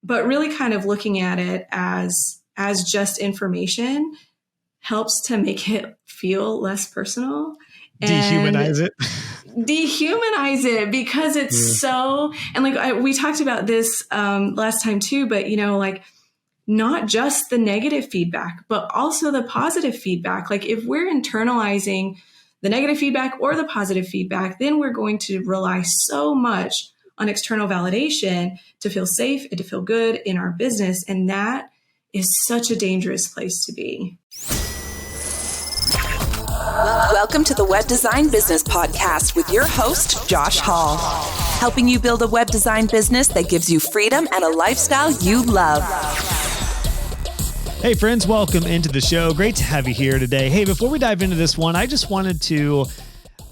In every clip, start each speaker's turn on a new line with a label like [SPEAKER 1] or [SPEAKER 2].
[SPEAKER 1] but really kind of looking at it as just information helps to make it feel less personal.
[SPEAKER 2] Dehumanize it.
[SPEAKER 1] Dehumanize it, because it's so, and like we talked about this last time too, but like not just the negative feedback, but also the positive feedback. Like if we're internalizing the negative feedback or the positive feedback, then we're going to rely so much on external validation to feel safe and to feel good in our business. And that is such a dangerous place to be.
[SPEAKER 3] Welcome to the Web Design Business Podcast with your host, Josh Hall, helping you build a web design business that gives you freedom and a lifestyle you love.
[SPEAKER 2] Hey friends, welcome into the show. Great to have you here today. Hey, before we dive into this one, I just wanted to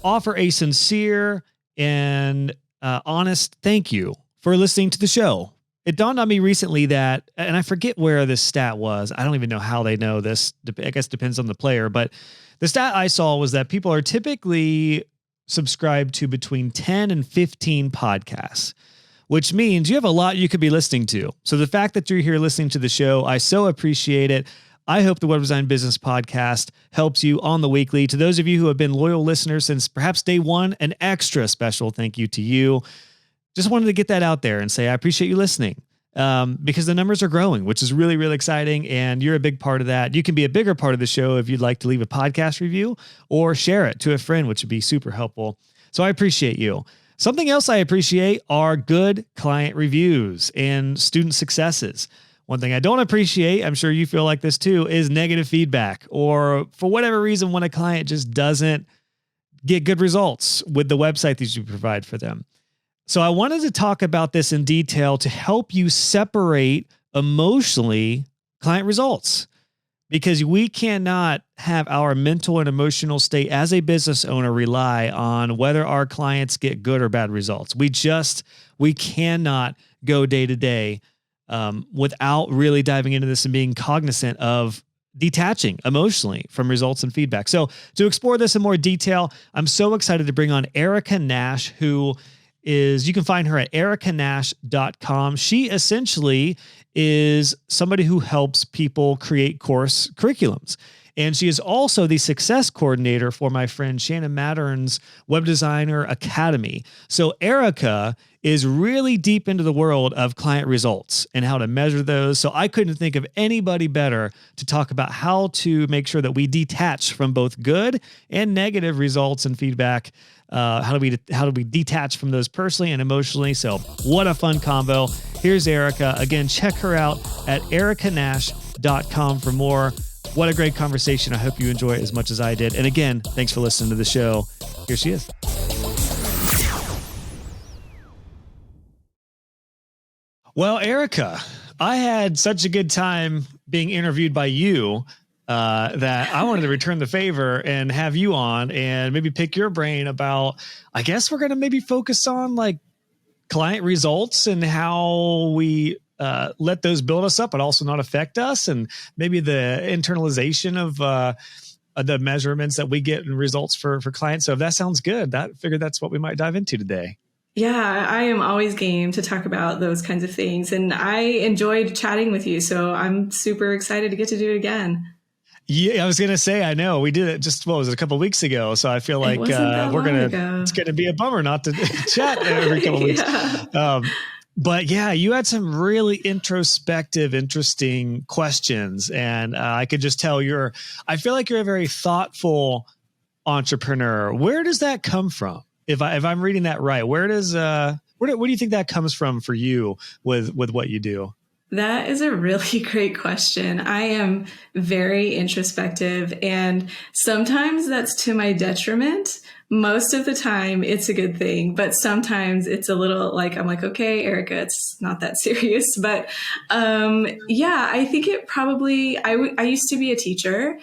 [SPEAKER 2] offer a sincere and honest thank you for listening to the show. It dawned on me recently that, and I forget where this stat was. I don't even know how they know this. I guess it depends on the player, but the stat I saw was that people are typically subscribed to between 10 and 15 podcasts, which means you have a lot you could be listening to. So the fact that you're here listening to the show, I so appreciate it. I hope the Web Design Business Podcast helps you on the weekly. To those of you who have been loyal listeners since perhaps day one, an extra special thank you to you. Just wanted to get that out there and say I appreciate you listening because the numbers are growing, which is really, really exciting. And you're a big part of that. You can be a bigger part of the show if you'd like to leave a podcast review or share it to a friend, which would be super helpful. So I appreciate you. Something else I appreciate are good client reviews and student successes. One thing I don't appreciate, I'm sure you feel like this too, is negative feedback, or for whatever reason, when a client just doesn't get good results with the website that you provide for them. So I wanted to talk about this in detail to help you separate emotionally client results, because we cannot have our mental and emotional state as a business owner rely on whether our clients get good or bad results. We cannot go day to day without really diving into this and being cognizant of detaching emotionally from results and feedback. So to explore this in more detail, I'm so excited to bring on Erica Nash, who you can find her at ericanash.com. She essentially is somebody who helps people create course curriculums. And she is also the success coordinator for my friend Shannon Mattern's Web Designer Academy. So Erica is really deep into the world of client results and how to measure those. So I couldn't think of anybody better to talk about how to make sure that we detach from both good and negative results and feedback. How do we detach from those personally and emotionally? So what a fun combo. Here's Erica. Again, check her out at ericanash.com for more. What a great conversation. I hope you enjoy it as much as I did. And again, thanks for listening to the show. Here she is. Well, Erica, I had such a good time being interviewed by you that I wanted to return the favor and have you on and maybe pick your brain about, I guess we're going to maybe focus on like client results and how we let those build us up, but also not affect us. And maybe the internalization of the measurements that we get in results for clients. So if that sounds good, I figured that's what we might dive into today.
[SPEAKER 1] Yeah, I am always game to talk about those kinds of things. And I enjoyed chatting with you. So I'm super excited to get to do it again.
[SPEAKER 2] Yeah, I was going to say, I know we did it just, what was it, a couple of weeks ago. So I feel like it's going to be a bummer not to chat every couple of weeks. But yeah, you had some really introspective, interesting questions. And I could just tell I feel like you're a very thoughtful entrepreneur. Where does that come from? If I'm reading that right, where do you think that comes from for you with what you do?
[SPEAKER 1] That is a really great question. I am very introspective, and sometimes that's to my detriment. Most of the time it's a good thing, but sometimes it's a little like, I'm like, okay, Erica, it's not that serious. But yeah, I think it probably, I used to be a teacher.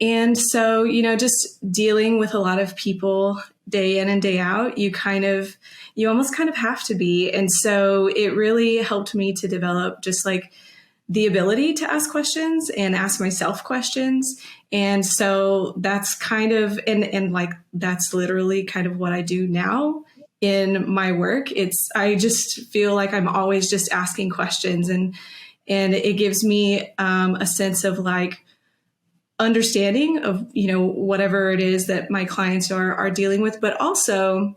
[SPEAKER 1] And so, just dealing with a lot of people day in and day out, you almost kind of have to be. And so it really helped me to develop just like the ability to ask questions and ask myself questions. And so that's kind of, and like, that's literally kind of what I do now in my work. I just feel like I'm always just asking questions, and it gives me a sense of like understanding of, whatever it is that my clients are dealing with, but also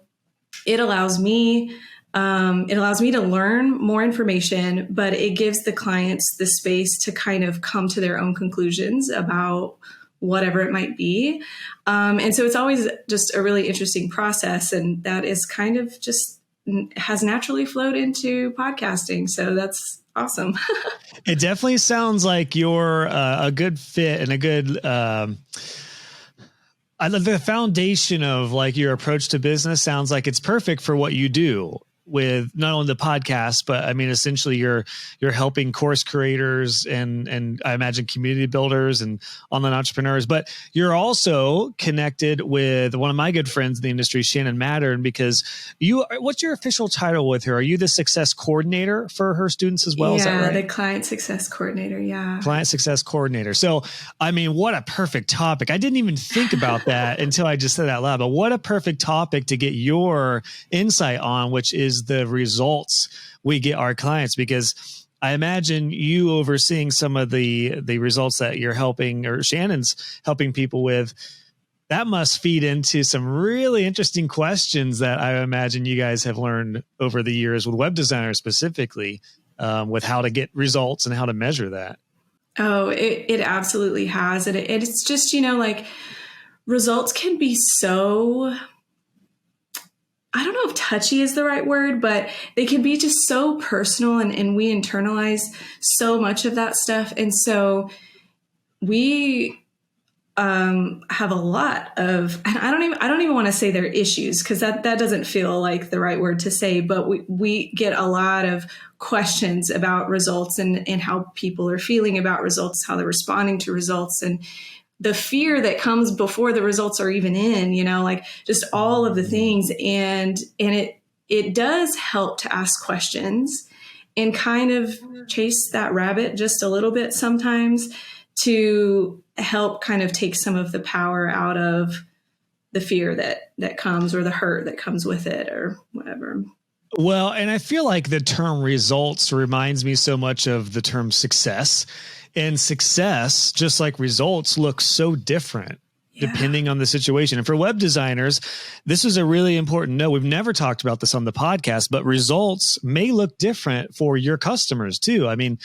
[SPEAKER 1] it allows me to learn more information, but it gives the clients the space to kind of come to their own conclusions about whatever it might be. And so it's always just a really interesting process. And that is kind of just has naturally flowed into podcasting. So that's awesome.
[SPEAKER 2] It definitely sounds like you're a good fit and a good, the foundation of like your approach to business sounds like it's perfect for what you do with not only the podcast, but I mean, essentially you're helping course creators and I imagine community builders and online entrepreneurs, but you're also connected with one of my good friends in the industry, Shannon Mattern, because what's your official title with her? Are you the success coordinator for her students as well?
[SPEAKER 1] Yeah,
[SPEAKER 2] is that right?
[SPEAKER 1] The client success coordinator. Yeah.
[SPEAKER 2] Client success coordinator. So, I mean, what a perfect topic. I didn't even think about that until I just said that out loud, but what a perfect topic to get your insight on, which is the results we get our clients, because I imagine you overseeing some of the results that you're helping, or Shannon's helping people with, that must feed into some really interesting questions that I imagine you guys have learned over the years with web designers specifically, with how to get results and how to measure that.
[SPEAKER 1] Oh, it absolutely has. And it's just, like results can be so, I don't know if touchy is the right word, but they can be just so personal, and we internalize so much of that stuff. And so we have a lot of, and I don't even want to say they're issues, because that doesn't feel like the right word to say, but we get a lot of questions about results and how people are feeling about results, how they're responding to results, and the fear that comes before the results are even in, like just all of the things. And it does help to ask questions and kind of chase that rabbit just a little bit sometimes, to help kind of take some of the power out of the fear that comes, or the hurt that comes with it, or whatever.
[SPEAKER 2] Well, and I feel like the term results reminds me so much of the term success. And success, just like results, looks so different depending on the situation. And for web designers, this is a really important note. We've never talked about this on the podcast, but results may look different for your customers too. I mean,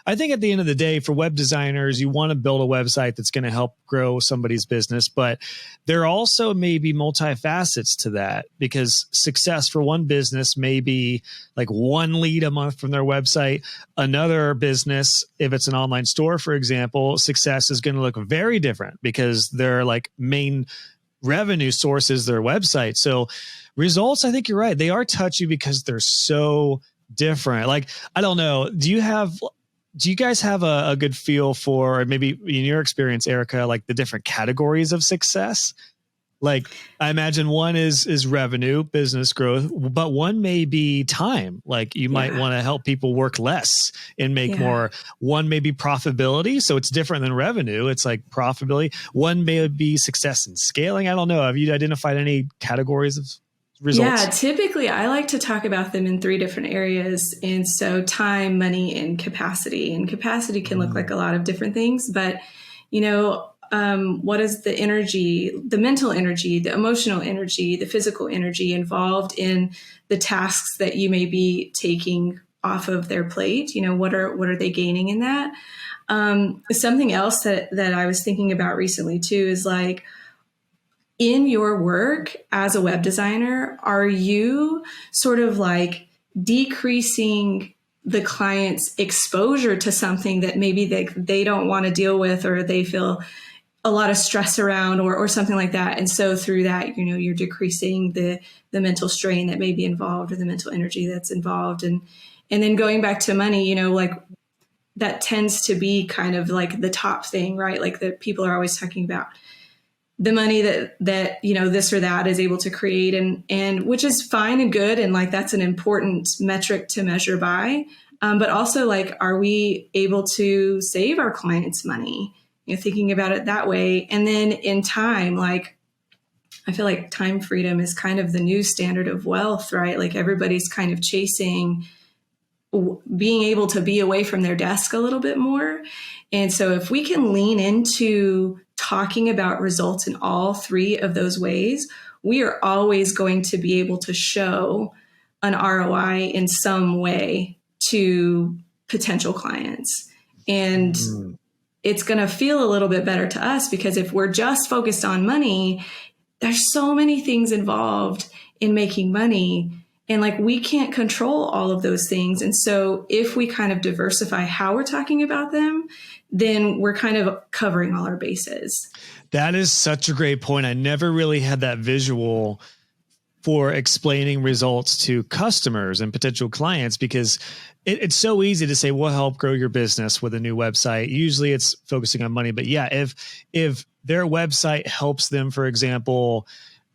[SPEAKER 2] I think at the end of the day, for web designers, you want to build a website that's going to help grow somebody's business, but there also may be multifacets to that, because success for one business may be like one lead a month from their website. Another business, if it's an online store, for example, success is going to look very different, because their like main revenue source is their website. So results, I think you're right. They are touchy because they're so different. Like, I don't know. Do you guys have a good feel for, maybe in your experience, Erica, like the different categories of success? Like, I imagine one is revenue, business growth, but one may be time. Like, you might want to help people work less and make more. One may be profitability. So it's different than revenue. It's like profitability. One may be success in scaling. I don't know. Have you identified any categories of results?
[SPEAKER 1] Yeah, typically I like to talk about them in 3 different areas. And so time, money, and capacity. And capacity can look like a lot of different things, but what is the energy, the mental energy, the emotional energy, the physical energy involved in the tasks that you may be taking off of their plate? What are they gaining in that? Something else that I was thinking about recently too is like, in your work as a web designer, are you sort of like decreasing the client's exposure to something that maybe they don't want to deal with, or they feel a lot of stress around, or something like that? And so through that, you're decreasing the mental strain that may be involved, or the mental energy that's involved. And then going back to money, like that tends to be kind of like the top thing, right? Like that people are always talking about the money that this or that is able to create, and which is fine and good, and like that's an important metric to measure by. But also, like, are we able to save our clients money? Thinking about it that way. And then in time, like, I feel like time freedom is kind of the new standard of wealth, right? Like everybody's kind of chasing being able to be away from their desk a little bit more. And so if we can lean into talking about results in all three of those ways, we are always going to be able to show an ROI in some way to potential clients. And it's going to feel a little bit better to us, because if we're just focused on money, there's so many things involved in making money. And like, we can't control all of those things. And so if we kind of diversify how we're talking about them, then we're kind of covering all our bases.
[SPEAKER 2] That is such a great point. I never really had that visual for explaining results to customers and potential clients, because it's so easy to say, we'll help grow your business with a new website. Usually it's focusing on money, but yeah, if their website helps them, for example,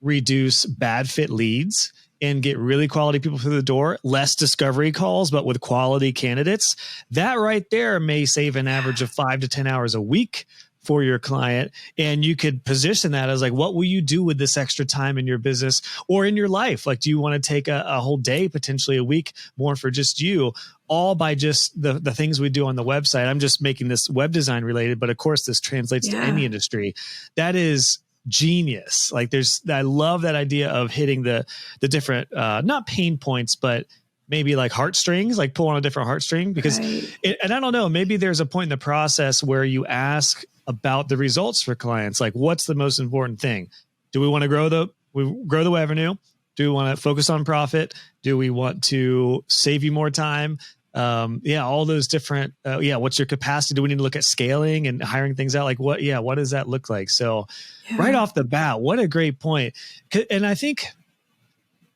[SPEAKER 2] reduce bad fit leads and get really quality people through the door, less discovery calls, but with quality candidates, that right there may save an average of 5 to 10 hours a week for your client. And you could position that as like, what will you do with this extra time in your business or in your life? Like, do you want to take a whole day, potentially a week more for just you, all by just the things we do on the website? I'm just making this web design related, but of course this translates to any industry. That is genius. Like, I love that idea of hitting the different, not pain points, but maybe like heartstrings, like pull on a different heartstring, because and I don't know, maybe there's a point in the process where you ask about the results for clients. Like, what's the most important thing? Do we want to grow the revenue? Do we want to focus on profit? Do we want to save you more time? All those different, what's your capacity? Do we need to look at scaling and hiring things out? Like, what does that look like? So right off the bat, what a great point. And I think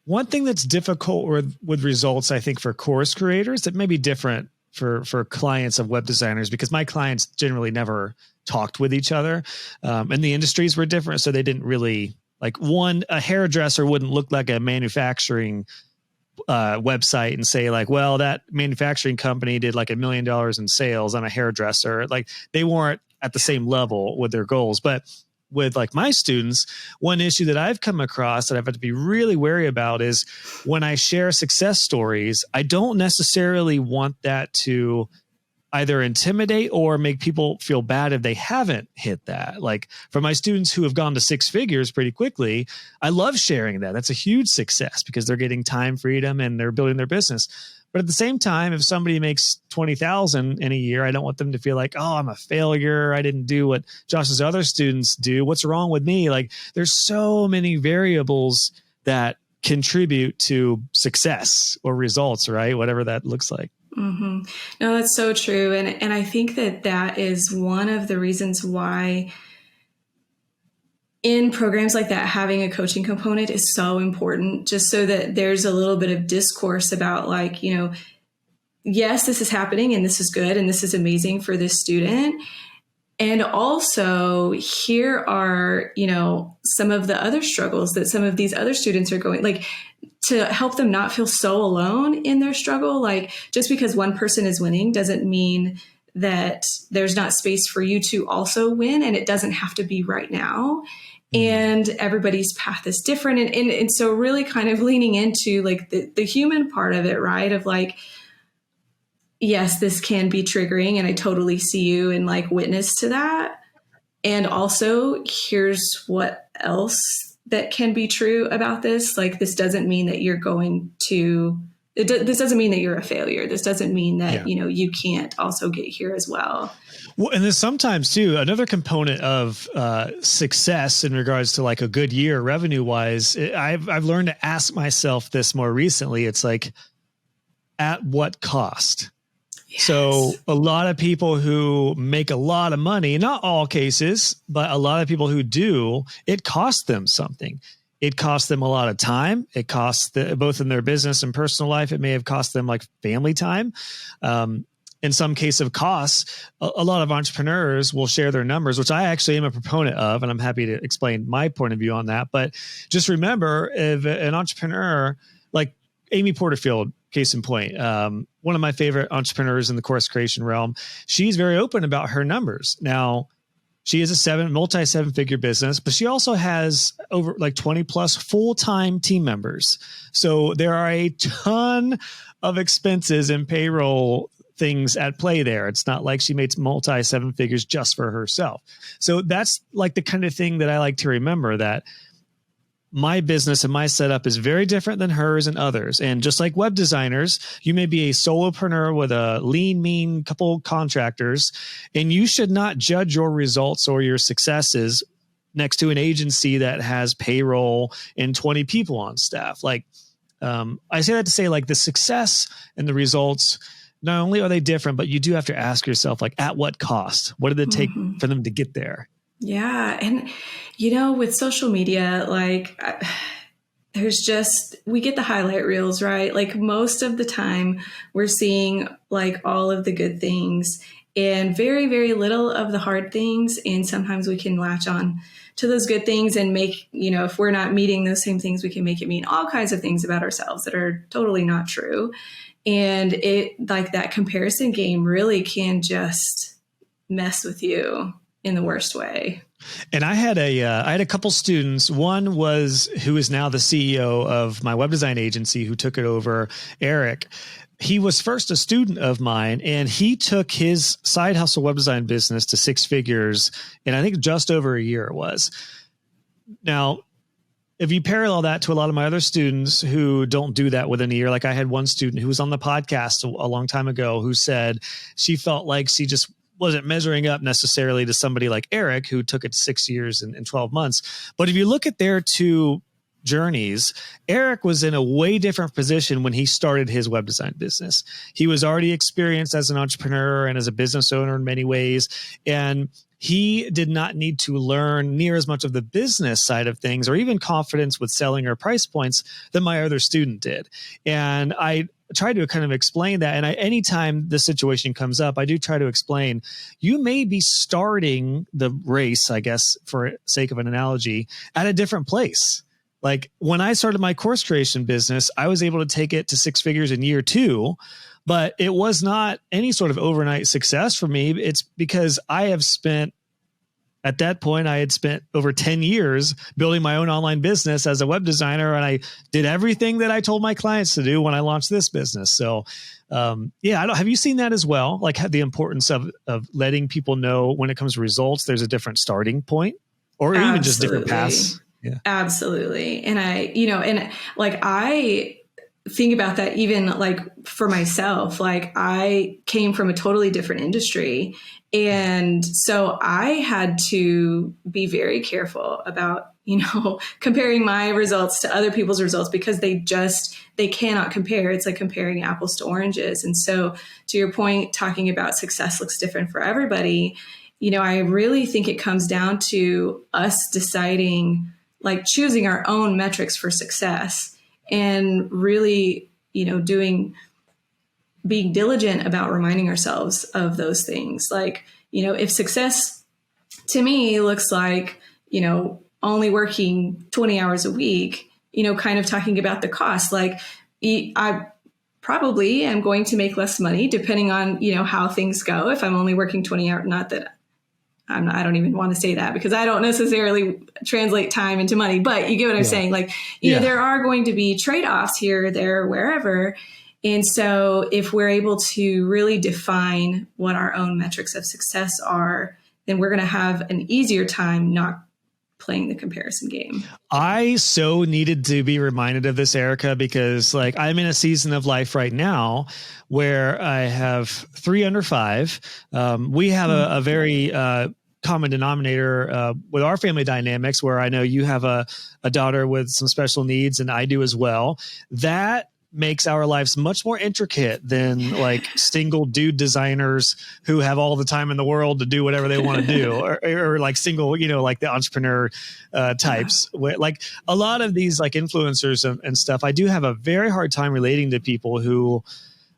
[SPEAKER 2] one thing that's difficult with results, I think, for course creators, that may be different for clients of web designers, because my clients generally never talked with each other. And the industries were different. So they didn't really, like, a hairdresser wouldn't look like a manufacturing website and say like, well, that manufacturing company did like $1 million in sales on a hairdresser. Like, they weren't at the same level with their goals. But with like my students, one issue that I've come across that I've had to be really wary about is when I share success stories, I don't necessarily want that to either intimidate or make people feel bad if they haven't hit that. Like, for my students who have gone to 6 figures pretty quickly, I love sharing that. That's a huge success because they're getting time freedom and they're building their business. But at the same time, if somebody makes 20,000 in a year, I don't want them to feel like, oh, I'm a failure. I didn't do what Josh's other students do. What's wrong with me? Like, there's so many variables that contribute to success or results, right? Whatever that looks like.
[SPEAKER 1] Mm-hmm. No, that's so true. And I think that is one of the reasons why in programs like that, having a coaching component is so important, just so that there's a little bit of discourse about like, yes, this is happening and this is good and this is amazing for this student. And also, here are, some of the other struggles that some of these other students are going, like, to help them not feel so alone in their struggle. Like, just because one person is winning doesn't mean that there's not space for you to also win, and it doesn't have to be right now. And everybody's path is different. And so really kind of leaning into like the human part of it, right? Of like, yes, this can be triggering, and I totally see you and like witness to that. And also, here's what else that can be true about this. Like, this doesn't mean that you're going to, this doesn't mean that you're a failure. This doesn't mean that, you can't also get here as well.
[SPEAKER 2] Well, and then sometimes too, another component of success in regards to like a good year revenue wise, I've learned to ask myself this more recently. It's like, at what cost? Yes. So a lot of people who make a lot of money, not all cases, but a lot of people who do, it costs them something. It costs them a lot of time. It costs both in their business and personal life. It may have cost them like family time. In some case of costs, a lot of entrepreneurs will share their numbers, which I actually am a proponent of, and I'm happy to explain my point of view on that. But just remember, if an entrepreneur like Amy Porterfield, case in point, one of my favorite entrepreneurs in the course creation realm, she's very open about her numbers. Now, She is a multi 7-figure business, but she also has over like 20 plus full-time team members. So there are a ton of expenses and payroll things at play there. It's not like she makes multi 7-figures just for herself. So that's like the kind of thing that I like to remember, that my business and my setup is very different than hers and others. And just like web designers, you may be a solopreneur with a lean, mean couple contractors, and you should not judge your results or your successes next to an agency that has payroll and 20 people on staff. Like, I say that to say, like, the success and the results, not only are they different, but you do have to ask yourself, like, at what cost? What did it take for them to get there?
[SPEAKER 1] Yeah. And, with social media, like we get the highlight reels, right? Like most of the time we're seeing like all of the good things and very, very little of the hard things. And sometimes we can latch on to those good things and make, if we're not meeting those same things, we can make it mean all kinds of things about ourselves that are totally not true. And like that comparison game really can just mess with you in the worst way.
[SPEAKER 2] And I had a couple students. One was who is now the CEO of my web design agency, who took it over, Eric. He was first a student of mine, and he took his side hustle web design business to 6 figures, and I think just over a year it was. Now, if you parallel that to a lot of my other students who don't do that within a year, like I had one student who was on the podcast a long time ago who said she felt like she just wasn't measuring up necessarily to somebody like Eric, who took it 6 years and 12 months. But if you look at their two journeys, Eric was in a way different position when he started his web design business. He was already experienced as an entrepreneur and as a business owner in many ways. And he did not need to learn near as much of the business side of things or even confidence with selling or price points than my other student did. And I try to kind of explain that. And anytime this situation comes up, I do try to explain, you may be starting the race, I guess, for sake of an analogy, at a different place. Like when I started my course creation business, I was able to take it to 6 figures in year 2, but it was not any sort of overnight success for me. It's because at that point, I had spent over 10 years building my own online business as a web designer, and I did everything that I told my clients to do when I launched this business. So, have you seen that as well? Like the importance of letting people know when it comes to results, there's a different starting point, or even just different paths. Yeah, absolutely.
[SPEAKER 1] And I think about that even like for myself. Like I came from a totally different industry. And so I had to be very careful about, comparing my results to other people's results because they cannot compare. It's like comparing apples to oranges. And so to your point, talking about success looks different for everybody. I really think it comes down to us deciding, like choosing our own metrics for success and really, being diligent about reminding ourselves of those things. Like, if success to me looks like, only working 20 hours a week, kind of talking about the cost, like I probably am going to make less money depending on, how things go. If I'm only working 20 hours, not that I don't even want to say that because I don't necessarily translate time into money, but you get what I'm saying? Like, there are going to be trade-offs here, there, wherever. And so if we're able to really define what our own metrics of success are, then we're going to have an easier time not playing the comparison game.
[SPEAKER 2] I so needed to be reminded of this, Erica, because like I'm in a season of life right now where I have 3 under 5. We have a very common denominator with our family dynamics where I know you have a daughter with some special needs and I do as well. That makes our lives much more intricate than like single dude designers who have all the time in the world to do whatever they want to do or like single, like the entrepreneur types. Like a lot of these like influencers and stuff, I do have a very hard time relating to people who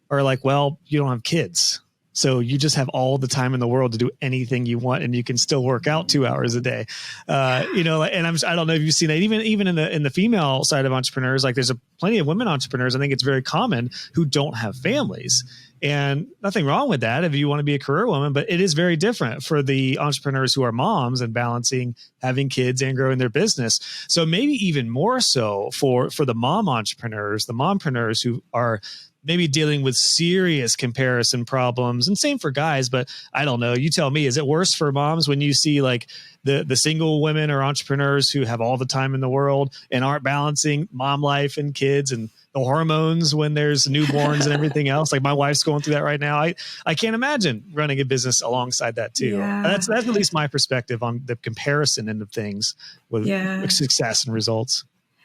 [SPEAKER 2] are like, well, you don't have kids. So you just have all the time in the world to do anything you want, and you can still work out 2 hours a day. And I don't know if you've seen that even in the female side of entrepreneurs, like there's plenty of women entrepreneurs. I think it's very common who don't have families. And nothing wrong with that if you want to be a career woman, but it is very different for the entrepreneurs who are moms and balancing having kids and growing their business. So maybe even more so for the mom entrepreneurs, the mompreneurs who are maybe dealing with serious comparison problems, and same for guys, but I don't know. You tell me, is it worse for moms when you see like the single women or entrepreneurs who have all the time in the world and aren't balancing mom life and kids and the hormones when there's newborns and everything else? Like my wife's going through that right now. I can't imagine running a business alongside that too.
[SPEAKER 1] Yeah.
[SPEAKER 2] That's at least my perspective on the comparison end of things with success and results.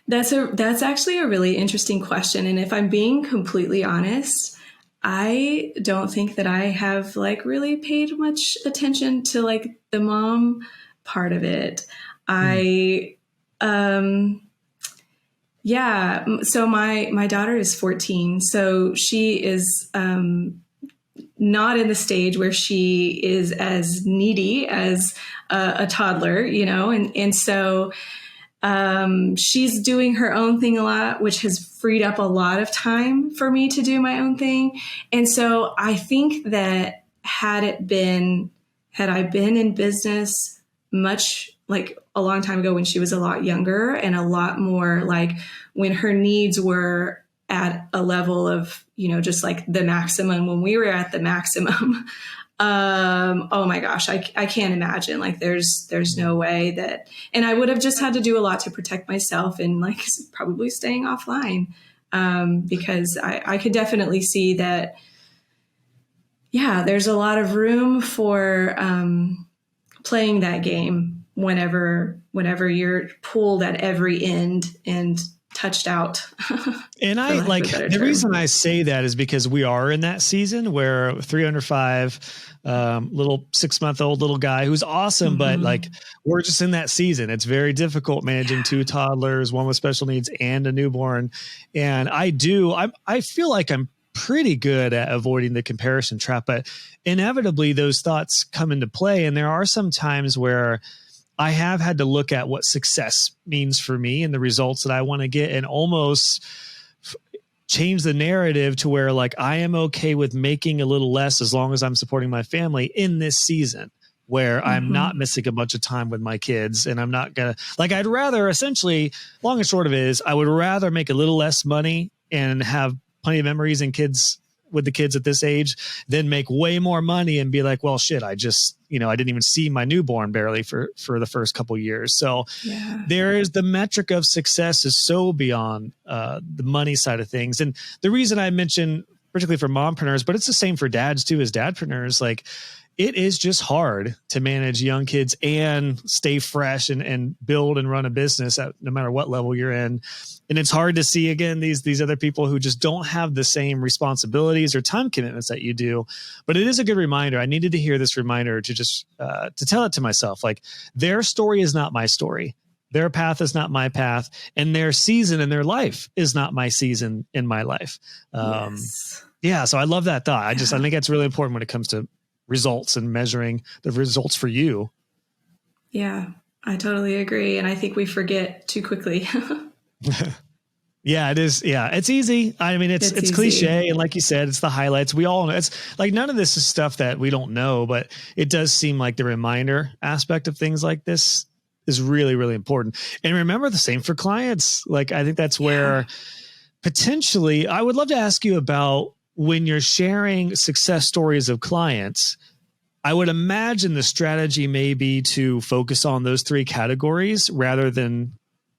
[SPEAKER 1] That's actually a really interesting question. And if I'm being completely honest, I don't think that I have like really paid much attention to like the mom part of it. So my daughter is 14. So she is not in the stage where she is as needy as a toddler, you know, and so she's doing her own thing a lot, which has freed up a lot of time for me to do my own thing. And so I think that had I been in business much like a long time ago when she was a lot younger and a lot more like when her needs were at a level of, you know, just like the maximum when we were at the maximum. Oh my gosh, I can't imagine. Like there's no way that, and I would have just had to do a lot to protect myself and like probably staying offline. Because I could definitely see that, yeah, there's a lot of room for, playing that game whenever you're pulled at every end and touched out.
[SPEAKER 2] And I like the reason I say that is because we are in that season where 305, little 6-month-old little guy who's awesome, but like we're just in that season. It's very difficult managing 2 toddlers, one with special needs and a newborn. And I feel like I'm pretty good at avoiding the comparison trap, but inevitably those thoughts come into play. And there are some times where I have had to look at what success means for me and the results that I want to get and almost change the narrative to where like I am okay with making a little less as long as I'm supporting my family in this season where I'm not missing a bunch of time with my kids. And I'm not going to like, I'd rather essentially, long and short of it is, I would rather make a little less money and have plenty of memories and kids with the kids at this age than make way more money and be like, well, shit, I just, you know, I didn't even see my newborn barely for the first couple of years. So there is the metric of success is so beyond the money side of things. And the reason I mention, particularly for mompreneurs, but it's the same for dads too, as dadpreneurs, like it is just hard to manage young kids and stay fresh and build and run a business at no matter what level you're in. And it's hard to see, again, these other people who just don't have the same responsibilities or time commitments that you do. But it is a good reminder. I needed to hear this reminder to just to tell it to myself. Like their story is not my story. Their path is not my path. And their season in their life is not my season in my life. Yeah. So I love that thought. I think that's really important when it comes to results and measuring the results for you.
[SPEAKER 1] Yeah, I totally agree. And I think we forget too quickly.
[SPEAKER 2] Yeah, it is. Yeah, it's easy. I mean, it's cliche. And like you said, it's the highlights. We all know it's like none of this is stuff that we don't know, but it does seem like the reminder aspect of things like this is really, really important. And remember the same for clients. Like, I think that's where potentially I would love to ask you about when you're sharing success stories of clients. I would imagine the strategy may be to focus on those 3 categories rather than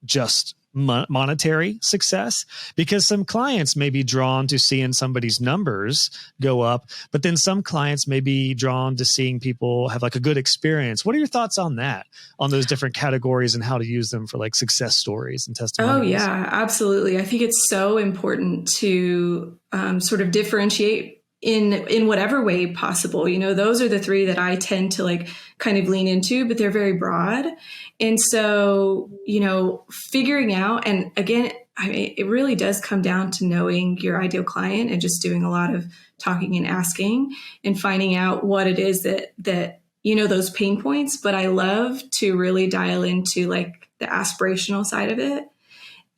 [SPEAKER 2] just monetary success, because some clients may be drawn to seeing somebody's numbers go up, but then some clients may be drawn to seeing people have like a good experience. What are your thoughts on that, on those different categories and how to use them for like success stories and testimonials?
[SPEAKER 1] Oh yeah, absolutely. I think it's so important to sort of differentiate in whatever way possible. You know, those are the 3 that I tend to like kind of lean into, but they're very broad. And so, you know, figuring out, and again, I mean, it really does come down to knowing your ideal client and just doing a lot of talking and asking and finding out what it is that, you know, those pain points. But I love to really dial into like the aspirational side of it.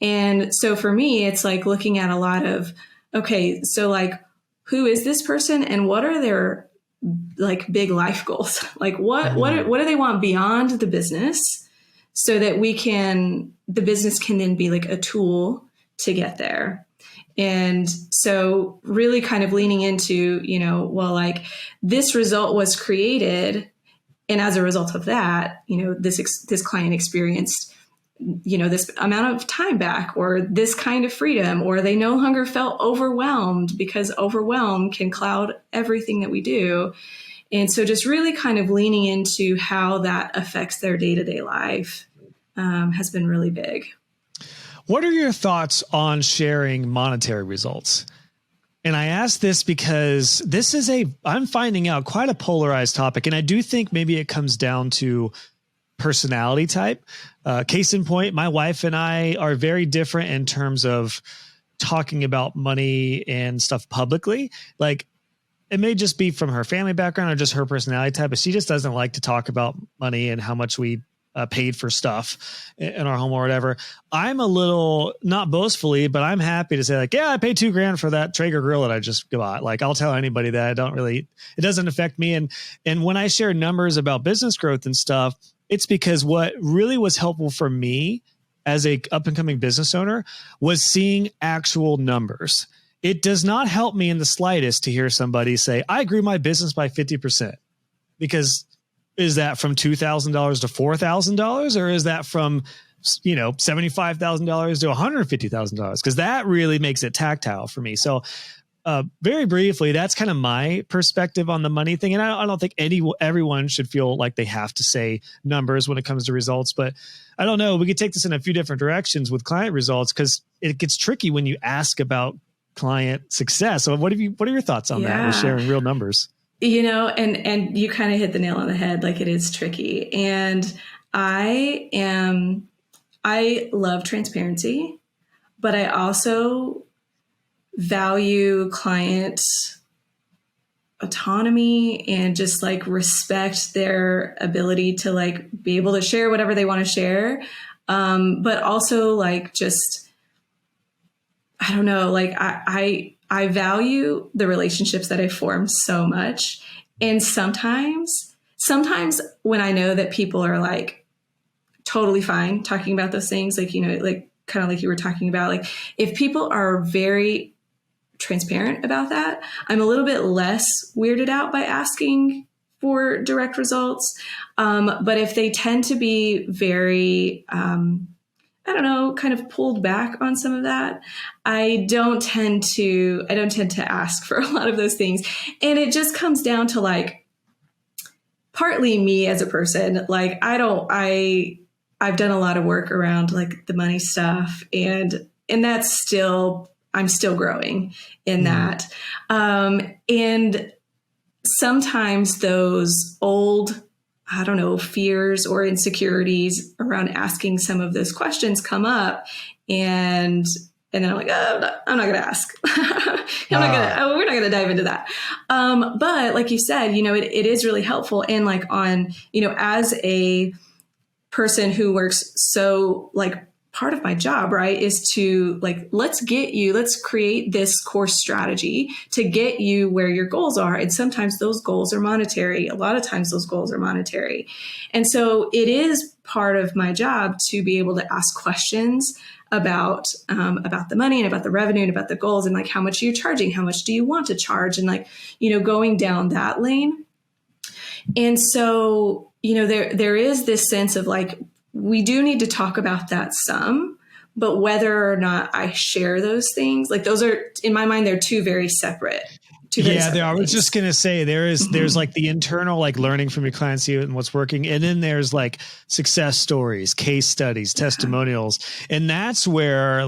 [SPEAKER 1] And so for me, it's like looking at a lot of, okay, so like, who is this person and what are their like big life goals? Like what do they want beyond the business, so that the business can then be like a tool to get there. And so really kind of leaning into, well, like this result was created, and as a result of that, this client experienced, this amount of time back, or this kind of freedom, or they no longer felt overwhelmed, because overwhelm can cloud everything that we do. And so just really kind of leaning into how that affects their day-to-day life has been really big.
[SPEAKER 2] What are your thoughts on sharing monetary results? And I ask this because this is I'm finding out, quite a polarized topic. And I do think maybe it comes down to personality type. Case in point, my wife and I are very different in terms of talking about money and stuff publicly. Like, it may just be from her family background or just her personality type, but she just doesn't like to talk about money and how much we paid for stuff in our home or whatever. I'm a little, not boastfully, but I'm happy to say like, yeah, I paid $2,000 for that Traeger grill that I just bought. Like, I'll tell anybody that. It doesn't affect me. And when I share numbers about business growth and stuff, it's because what really was helpful for me as a up and coming business owner was seeing actual numbers. It does not help me in the slightest to hear somebody say, I grew my business by 50%, because is that from $2,000 to $4,000, or is that from, $75,000 to $150,000? Because that really makes it tactile for me. So very briefly, that's kind of my perspective on the money thing. And I don't think everyone should feel like they have to say numbers when it comes to results, but I don't know. We could take this in a few different directions with client results, because it gets tricky when you ask about client success. So what are your thoughts on that with sharing real numbers?
[SPEAKER 1] And you kind of hit the nail on the head. Like, it is tricky. And I love transparency, but I also value client autonomy and just like respect their ability to like be able to share whatever they want to share. But also like, just, I don't know, like I value the relationships that I form so much. And sometimes when I know that people are like totally fine talking about those things, like, like kind of like you were talking about, like if people are very transparent about that, I'm a little bit less weirded out by asking for direct results. But if they tend to be very, I don't know, kind of pulled back on some of that, I don't tend to ask for a lot of those things. And it just comes down to like partly me as a person. Like I've done a lot of work around like the money stuff, and that's I'm still growing in that. And sometimes those old, I don't know, fears or insecurities around asking some of those questions come up, and then I'm like, oh, I'm not going to ask. We're not going to dive into that. But like you said, it is really helpful. And like as a person who works, so like part of my job, right, is to like, let's create this course strategy to get you where your goals are. And sometimes those goals are monetary. A lot of times those goals are monetary. And so it is part of my job to be able to ask questions about the money and about the revenue and about the goals, and like, how much are you charging? How much do you want to charge? And like, going down that lane. And so, there is this sense of like, we do need to talk about that some, but whether or not I share those things, like those are, in my mind, they're two very separate.
[SPEAKER 2] They are. I was just going to say there's like the internal, like learning from your clients and what's working. And then there's like success stories, case studies, testimonials. And that's where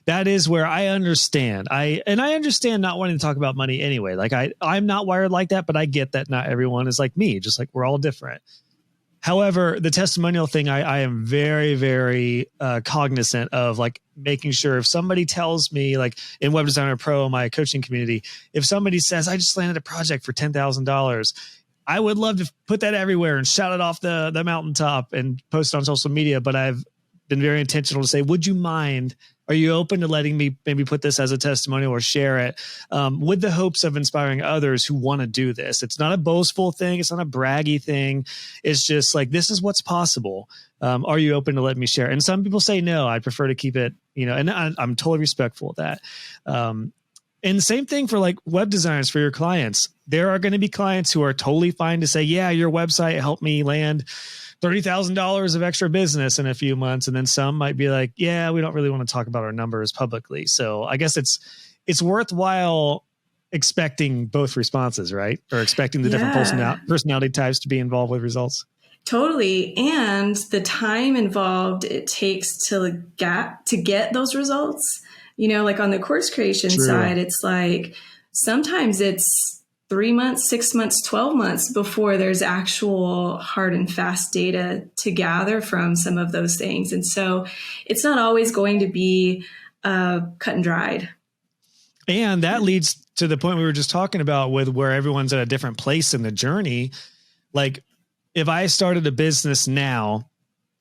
[SPEAKER 2] that is where I understand. I understand not wanting to talk about money anyway. Like I'm not wired like that, but I get that not everyone is like me, just like we're all different. However, the testimonial thing, I am very, very cognizant of, like making sure if somebody tells me, like in Web Designer Pro, my coaching community, if somebody says, I just landed a project for $10,000, I would love to put that everywhere and shout it off the mountaintop and post it on social media. But I've been very intentional to say, would you mind, Are you open to letting me maybe put this as a testimonial or share it with the hopes of inspiring others who want to do this? It's not a boastful thing. It's not a braggy thing. It's just like, this is what's possible. Are you open to letting me share? And some people say, no, I prefer to keep it, and I'm totally respectful of that. And the same thing for like web designers for your clients. There are going to be clients who are totally fine to say, yeah, your website helped me land $30,000 of extra business in a few months. And then some might be like, yeah, we don't really want to talk about our numbers publicly. So I guess it's worthwhile expecting both responses, right? Or expecting the different personality types to be involved with results.
[SPEAKER 1] Totally. And the time involved it takes to get those results. Like on the course creation side, it's like sometimes it's 3 months, 6 months, 12 months before there's actual hard and fast data to gather from some of those things. And so it's not always going to be cut and dried.
[SPEAKER 2] And that leads to the point we were just talking about with where everyone's at a different place in the journey. Like if I started a business now,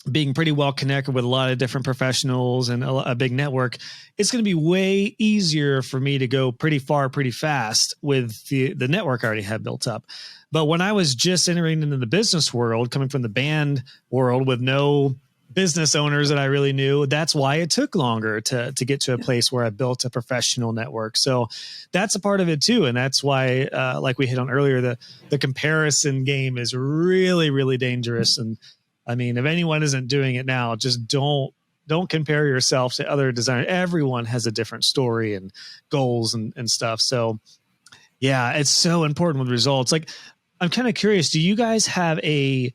[SPEAKER 2] being pretty well connected with a lot of different professionals and a big network, it's going to be way easier for me to go pretty far, pretty fast with the network I already had built up. But when I was just entering into the business world, coming from the band world with no business owners that I really knew, that's why it took longer to get to a place where I built a professional network. So that's a part of it too. And that's why, like we hit on earlier, the comparison game is really, really dangerous. And I mean, if anyone isn't doing it now, just don't compare yourself to other designers. Everyone has a different story and goals and stuff. So yeah, it's so important with results. Like, I'm kind of curious, do you guys have a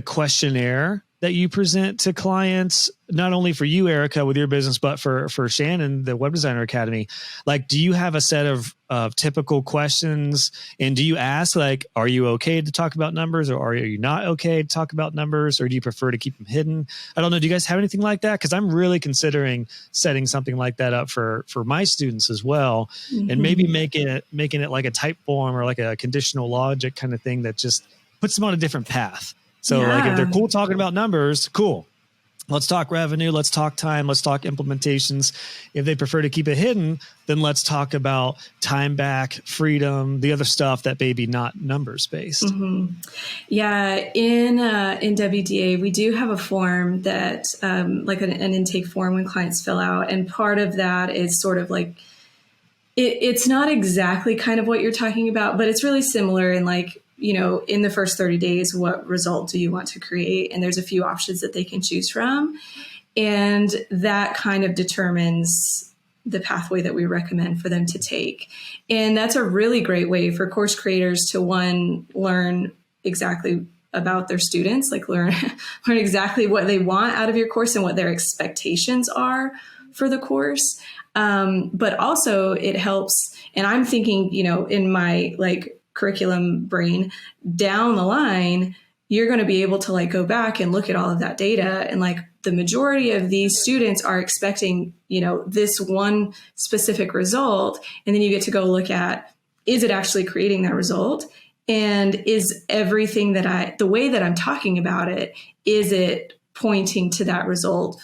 [SPEAKER 2] questionnaire that you present to clients, not only for you, Erica, with your business, but for Shannon, the Web Designer Academy? Like, do you have a set of typical questions? And do you ask, like, are you okay to talk about numbers, or are you not okay to talk about numbers, or do you prefer to keep them hidden? I don't know. Do you guys have anything like that? Because I'm really considering setting something like that up for my students as well, and maybe making it like a type form or like a conditional logic kind of thing that just puts them on a different path. So like if they're cool talking about numbers, cool. Let's talk revenue. Let's talk time. Let's talk implementations. If they prefer to keep it hidden, then let's talk about time back, freedom, the other stuff that maybe not numbers based.
[SPEAKER 1] Mm-hmm. Yeah. In WDA, we do have a form that like an intake form when clients fill out. And part of that is sort of like, it's not exactly kind of what you're talking about, but it's really similar in like, in the first 30 days, what result do you want to create? And there's a few options that they can choose from. And that kind of determines the pathway that we recommend for them to take. And that's a really great way for course creators to, one, learn exactly about their students, like learn exactly what they want out of your course and what their expectations are for the course. But also it helps. And I'm thinking, in my like curriculum brain, down the line, you're going to be able to like go back and look at all of that data. And like the majority of these students are expecting, this one specific result. And then you get to go look at, is it actually creating that result? And is everything the way that I'm talking about it, is it pointing to that result?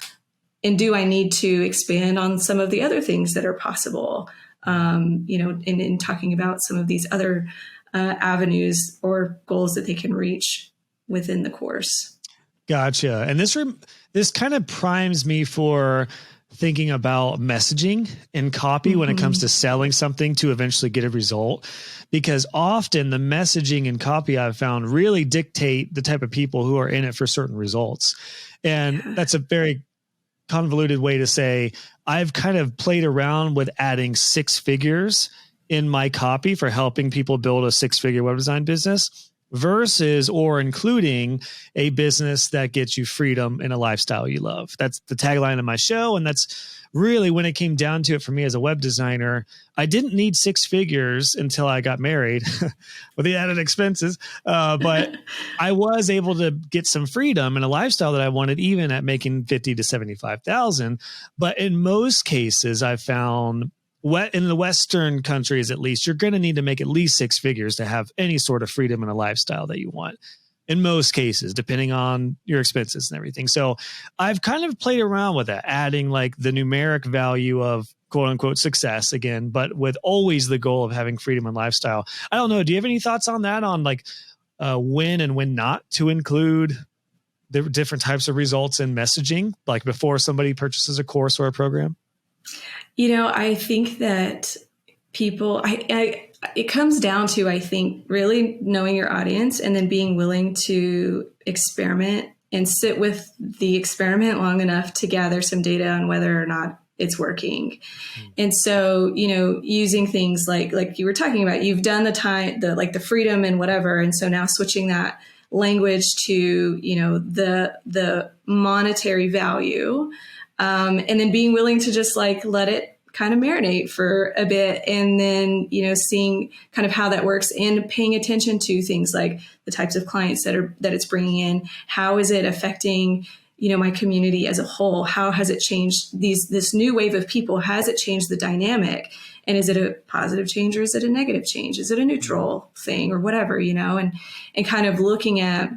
[SPEAKER 1] And do I need to expand on some of the other things that are possible? In talking about some of these other avenues or goals that they can reach within the course.
[SPEAKER 2] Gotcha. And this kind of primes me for thinking about messaging and copy when it comes to selling something to eventually get a result, because often the messaging and copy I've found really dictate the type of people who are in it for certain results. And that's a very convoluted way to say I've kind of played around with adding 6 figures in my copy for helping people build a 6-figure web design business versus or including a business that gets you freedom and a lifestyle you love. That's the tagline of my show. And that's really when it came down to it for me as a web designer. I didn't need 6 figures until I got married with the added expenses. But I was able to get some freedom and a lifestyle that I wanted, even at making 50 to 75,000. But in most cases, I found in the Western countries, at least, you're going to need to make at least 6 figures to have any sort of freedom and a lifestyle that you want. in most cases, depending on your expenses and everything. So I've kind of played around with that, adding like the numeric value of quote unquote success again, but with always the goal of having freedom and lifestyle. I don't know. Do you have any thoughts on that, on like when and when not to include the different types of results in messaging, like before somebody purchases a course or a program?
[SPEAKER 1] I think that people, it comes down to, I think, really knowing your audience and then being willing to experiment and sit with the experiment long enough to gather some data on whether or not it's working. And so, using things like you were talking about, you've done the freedom and whatever. And so now switching that language to, the monetary value, and then being willing to just like let it kind of marinate for a bit, and then, seeing kind of how that works and paying attention to things like the types of clients that it's bringing in. How is it affecting, my community as a whole? How has it changed this new wave of people? Has it changed the dynamic? And is it a positive change or is it a negative change? Is it a neutral thing or whatever, and kind of looking at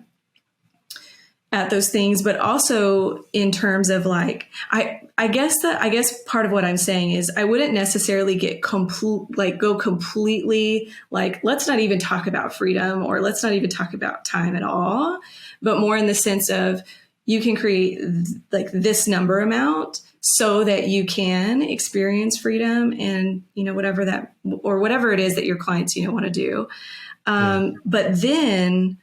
[SPEAKER 1] those things, but also in terms of like, I guess part of what I'm saying is I wouldn't necessarily go completely like, let's not even talk about freedom or let's not even talk about time at all, but more in the sense of you can create like this number amount so that you can experience freedom and, whatever it is that your clients, want to do. But then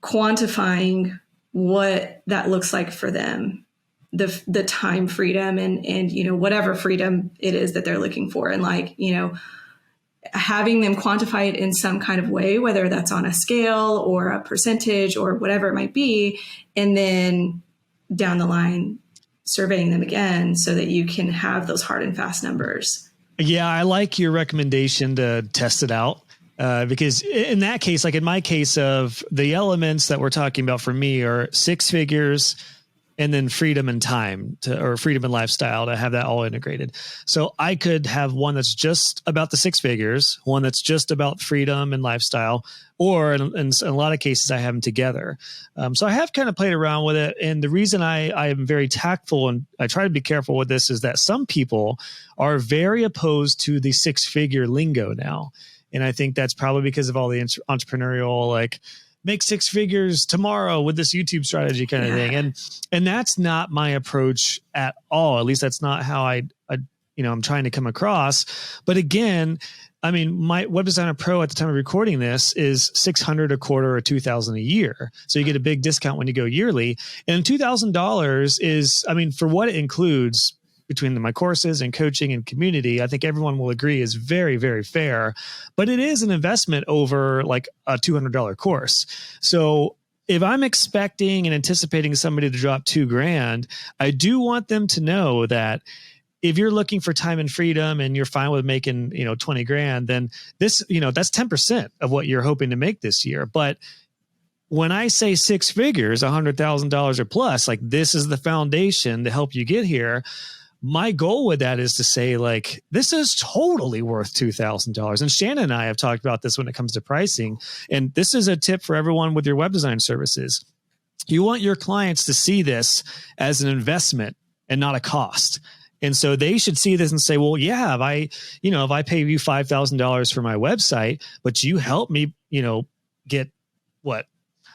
[SPEAKER 1] quantifying what that looks like for them, the time freedom and whatever freedom it is that they're looking for, and like having them quantify it in some kind of way, whether that's on a scale or a percentage or whatever it might be, and then down the line surveying them again so that you can have those hard and fast numbers.
[SPEAKER 2] Yeah, I like your recommendation to test it out. Because in that case, like in my case of the elements that we're talking about for me are 6 figures and then freedom and time or freedom and lifestyle, to have that all integrated. So I could have one that's just about the 6 figures, one that's just about freedom and lifestyle, or in a lot of cases I have them together. So I have kind of played around with it. And the reason I am very tactful and I try to be careful with this is that some people are very opposed to the 6-figure lingo now. And I think that's probably because of all the entrepreneurial, like, make 6 figures tomorrow with this YouTube strategy kind of thing. And that's not my approach at all. At least that's not how I'm trying to come across. But again, I mean, my Web Designer Pro at the time of recording this is $600 a quarter or $2,000 a year. So you get a big discount when you go yearly. And $2,000 is, I mean, for what it includes between my courses and coaching and community, I think everyone will agree is very, very fair, but it is an investment over like a $200 course. So if I'm expecting and anticipating somebody to drop $2,000, I do want them to know that if you're looking for time and freedom and you're fine with making, $20,000, then this, that's 10% of what you're hoping to make this year. But when I say 6 figures, $100,000 or plus, like this is the foundation to help you get here. My goal with that is to say, like, this is totally worth $2,000. And Shannon and I have talked about this when it comes to pricing. And this is a tip for everyone with your web design services. You want your clients to see this as an investment and not a cost. And so they should see this and say, well, yeah, if I pay you $5,000 for my website, but you help me, get what,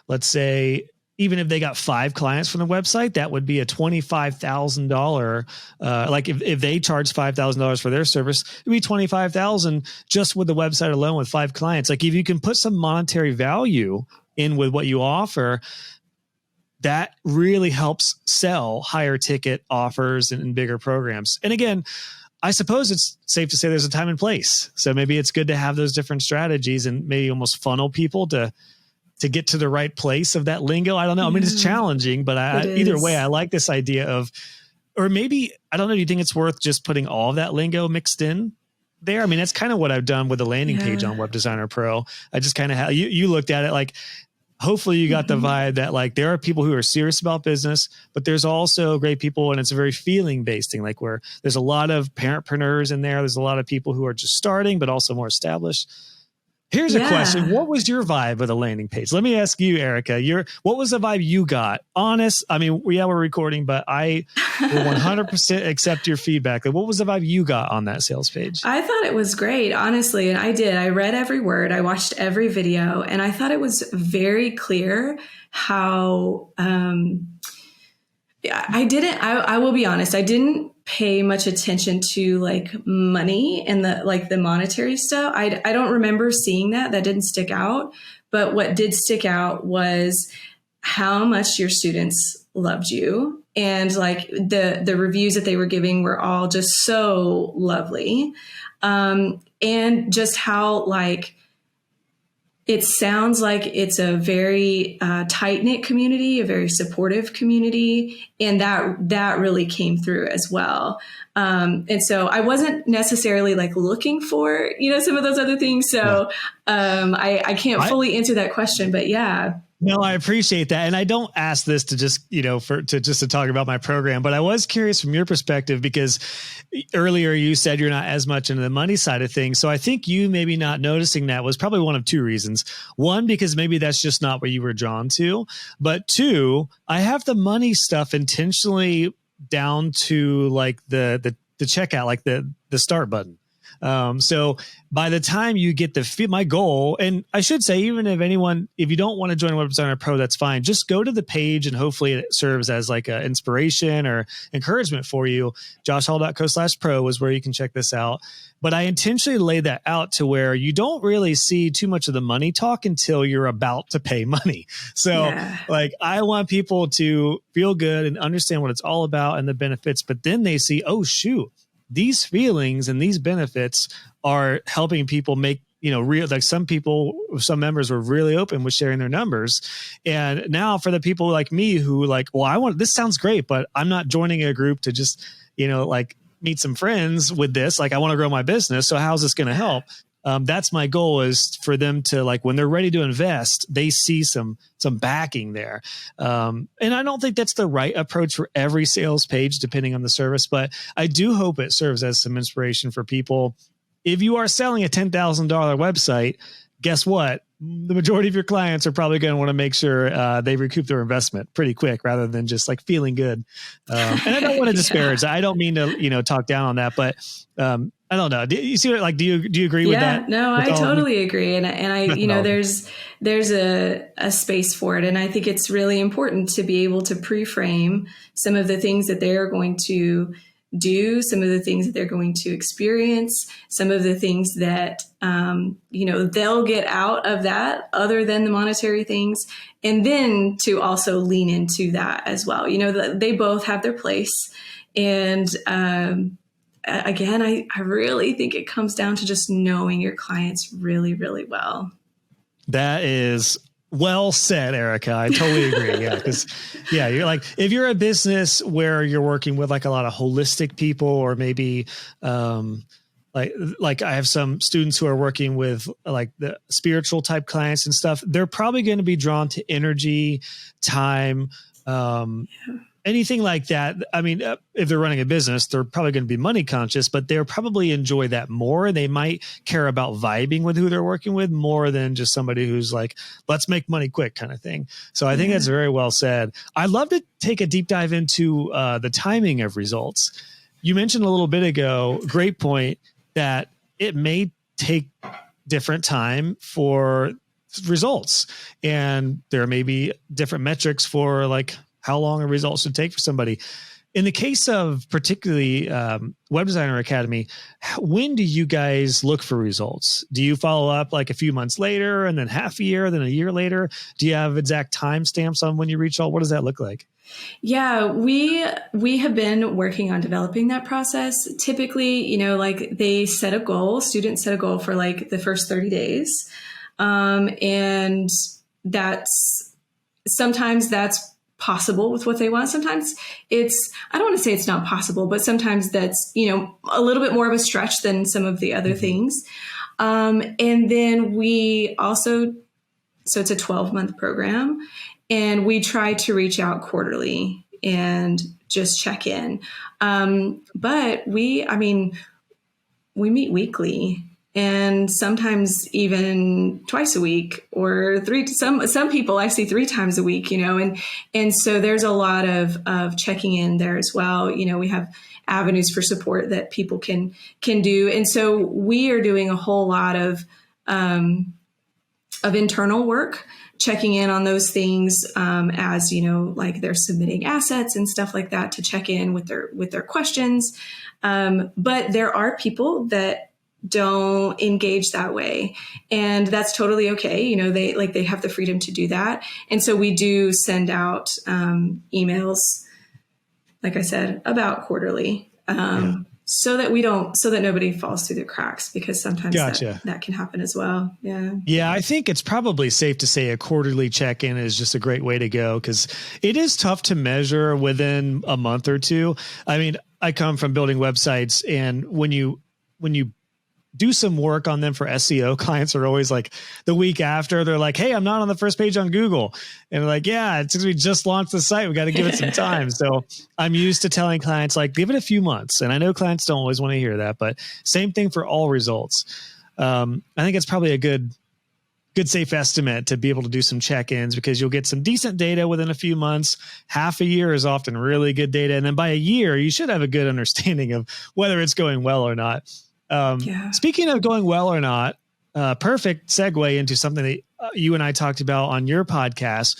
[SPEAKER 2] let's say, even if they got 5 clients from the website, that would be a $25,000. Like if they charge $5,000 for their service, it'd be $25,000 just with the website alone with 5 clients. Like if you can put some monetary value in with what you offer, that really helps sell higher ticket offers and bigger programs. And again, I suppose it's safe to say there's a time and place. So maybe it's good to have those different strategies and maybe almost funnel people to get to the right place of that lingo. I don't know. I mean, it's challenging, but either way, I like this idea of, or maybe, I don't know, do you think it's worth just putting all of that lingo mixed in there? I mean, that's kind of what I've done with the landing page on Web Designer Pro. I just kind of you looked at it like, hopefully you got the vibe that like there are people who are serious about business, but there's also great people, and it's a very feeling based thing, like where there's a lot of parentpreneurs in there. There's a lot of people who are just starting, but also more established. Here's a question. What was your vibe of the landing page? Let me ask you, Erica, what was the vibe you got? Honest. I mean, we're recording, but I will 100% accept your feedback. What was the vibe you got on that sales page?
[SPEAKER 1] I thought it was great, honestly. And I did. I read every word. I watched every video, and I thought it was very clear how, I will be honest. I didn't pay much attention to like money and the monetary stuff. I don't remember seeing that. That didn't stick out. But what did stick out was how much your students loved you. And like the reviews that they were giving were all just so lovely. And just how like, it sounds like it's a very tight-knit community, a very supportive community, and that really came through as well. And so I wasn't necessarily like looking for, some of those other things. So I can't fully answer that question, but yeah.
[SPEAKER 2] No, I appreciate that. And I don't ask this to just, to talk about my program, but I was curious from your perspective, because earlier you said you're not as much into the money side of things. So I think you maybe not noticing that was probably one of two reasons. One, because maybe that's just not what you were drawn to. But two, I have the money stuff intentionally down to like the checkout, like the start button. So by the time you get my goal, and I should say, even if you don't want to join Web Designer Pro, that's fine. Just go to the page and hopefully it serves as like an inspiration or encouragement for you. joshhall.co/pro is where you can check this out. But I intentionally lay that out to where you don't really see too much of the money talk until you're about to pay money. So like, I want people to feel good and understand what it's all about and the benefits, but then they see, oh shoot, these feelings and these benefits are helping people make, real, like some members were really open with sharing their numbers. And now for the people like me who like, well, this sounds great, but I'm not joining a group to just, like meet some friends with this. Like I want to grow my business. So how's this going to help? That's my goal, is for them to like, when they're ready to invest, they see some backing there. And I don't think that's the right approach for every sales page, depending on the service, but I do hope it serves as some inspiration for people. If you are selling a $10,000 website, guess what? The majority of your clients are probably going to want to make sure they recoup their investment pretty quick, rather than just like feeling good. And I don't want to disparage. I don't mean to, talk down on that, but I don't know. Do you see what, like, do you agree with that?
[SPEAKER 1] No, I totally agree. And I, there's a space for it. And I think it's really important to be able to pre-frame some of the things that they're going to do, some of the things that they're going to experience, some of the things that, they'll get out of that other than the monetary things. And then to also lean into that as well. They both have their place. And, again, I really think it comes down to just knowing your clients really, really well.
[SPEAKER 2] That is well said, Erica. I totally agree. Yeah. Because you're like, if you're a business where you're working with like a lot of holistic people, or maybe, like I have some students who are working with like the spiritual type clients and stuff, they're probably going to be drawn to energy, time, anything like that. I mean, if they're running a business, they're probably going to be money conscious, but they'll probably enjoy that more. They might care about vibing with who they're working with more than just somebody who's like, let's make money quick kind of thing. So I think that's very well said. I'd love to take a deep dive into the timing of results. You mentioned a little bit ago, great point, that it may take different time for results. And there may be different metrics for like how long a result should take for somebody. In the case of particularly Web Designer Academy, when do you guys look for results? Do you follow up like a few months later, and then half a year, then a year later? Do you have exact timestamps on when you reach all? What does that look like?
[SPEAKER 1] Yeah, we have been working on developing that process. Typically, like they set a goal, students set a goal for like the first 30 days. And sometimes that's possible with what they want. Sometimes I don't want to say it's not possible, but sometimes that's, a little bit more of a stretch than some of the other things. And then we also, so it's a 12-month program, and we try to reach out quarterly and just check in. But we meet weekly, and sometimes even twice a week or some people I see 3 times a week, and so there's a lot of checking in there as well. We have avenues for support that people can do. And so we are doing a whole lot of internal work, checking in on those things, as like they're submitting assets and stuff like that, to check in with their questions. But there are people that don't engage that way, and that's totally okay. They have the freedom to do that. And so we do send out emails, like I said, about quarterly, so that nobody falls through the cracks, because sometimes that can happen as well. Yeah.
[SPEAKER 2] Yeah. I think it's probably safe to say a quarterly check-in is just a great way to go, because it is tough to measure within a month or two. I mean, I come from building websites, and when you do some work on them for SEO, clients are always like, the week after, they're like, hey, I'm not on the first page on Google. And they're like, yeah, it's because we just launched the site. We got to give it some time. So I'm used to telling clients, like, give it a few months. And I know clients don't always want to hear that, but same thing for all results. I think it's probably a good safe estimate to be able to do some check-ins, because you'll get some decent data within a few months. Half a year is often really good data. And then by a year, you should have a good understanding of whether it's going well or not. Speaking of going well or not, perfect segue into something that you and I talked about on your podcast,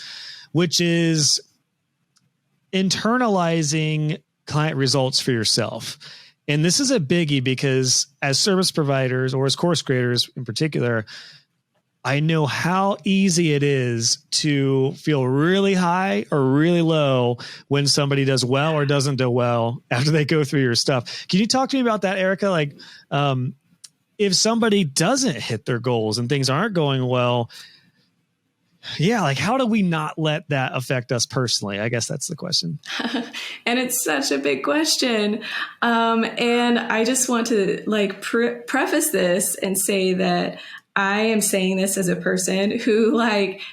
[SPEAKER 2] which is internalizing client results for yourself. And this is a biggie, because as service providers, or as course creators in particular, I know how easy it is to feel really high or really low when somebody does well or doesn't do well after they go through your stuff. Can you talk to me about that, Erica? Like, if somebody doesn't hit their goals and things aren't going well, like, how do we not let that affect us personally? I guess that's the question.
[SPEAKER 1] And it's such a big question. And I just want to preface this and say that I am saying this as a person who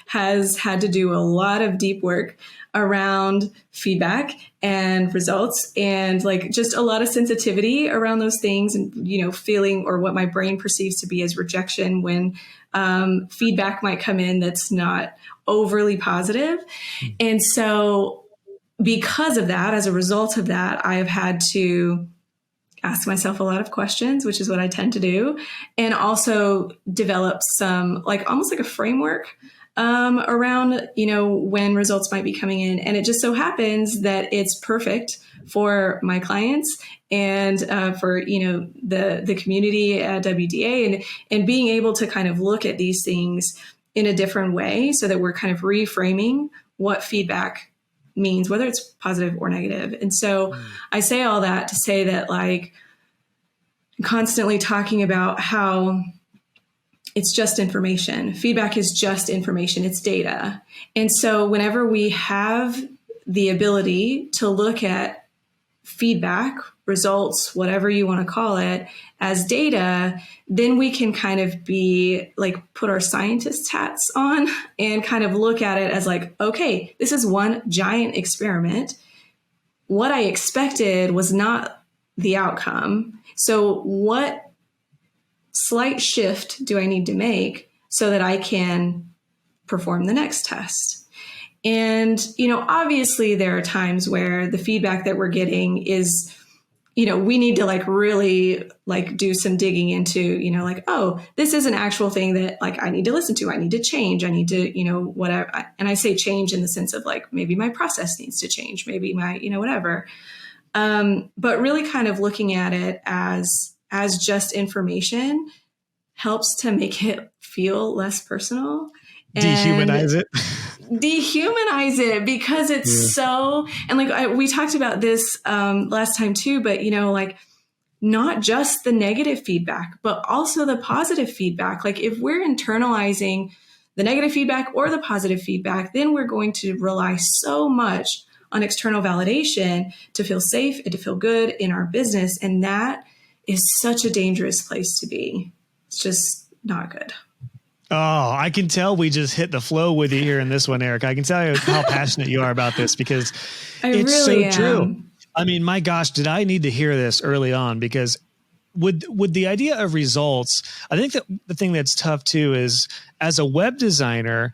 [SPEAKER 1] has had to do a lot of deep work around feedback and results, and just a lot of sensitivity around those things, and feeling, or what my brain perceives to be as rejection when feedback might come in that's not overly positive. And so because of that, as a result of that, I have had to ask myself a lot of questions, which is what I tend to do, and also develop some almost like a framework around, when results might be coming in. And it just so happens that it's perfect for my clients and for, the community at WDA, and being able to kind of look at these things in a different way, so that we're kind of reframing what feedback means, whether it's positive or negative. And so I say all that to say that, constantly talking about how it's just information. Feedback is just information. It's data. And so whenever we have the ability to look at feedback, results, whatever you want to call it, as data, then we can kind of be put our scientist hats on and kind of look at it as okay, this is one giant experiment. What I expected was not the outcome. So what slight shift do I need to make so that I can perform the next test? And, obviously there are times where the feedback that we're getting is, we need to really do some digging into, oh, this is an actual thing that I need to listen to. I need to change. I need to, whatever. And I say change in the sense of maybe my process needs to change, maybe my, whatever. But really kind of looking at it as just information helps to make it feel less personal.
[SPEAKER 2] Dehumanize it.
[SPEAKER 1] Dehumanize it, because it's so, and we talked about this last time too, but not just the negative feedback, but also the positive feedback. If we're internalizing the negative feedback or the positive feedback, then we're going to rely so much on external validation to feel safe and to feel good in our business. And that is such a dangerous place to be. It's just not good.
[SPEAKER 2] Oh, I can tell we just hit the flow with you here in this one, Eric. I can tell you how passionate you are about this, because it's really so true. I mean, my gosh, did I need to hear this early on? Because with the idea of results, I think that the thing that's tough too is as a web designer,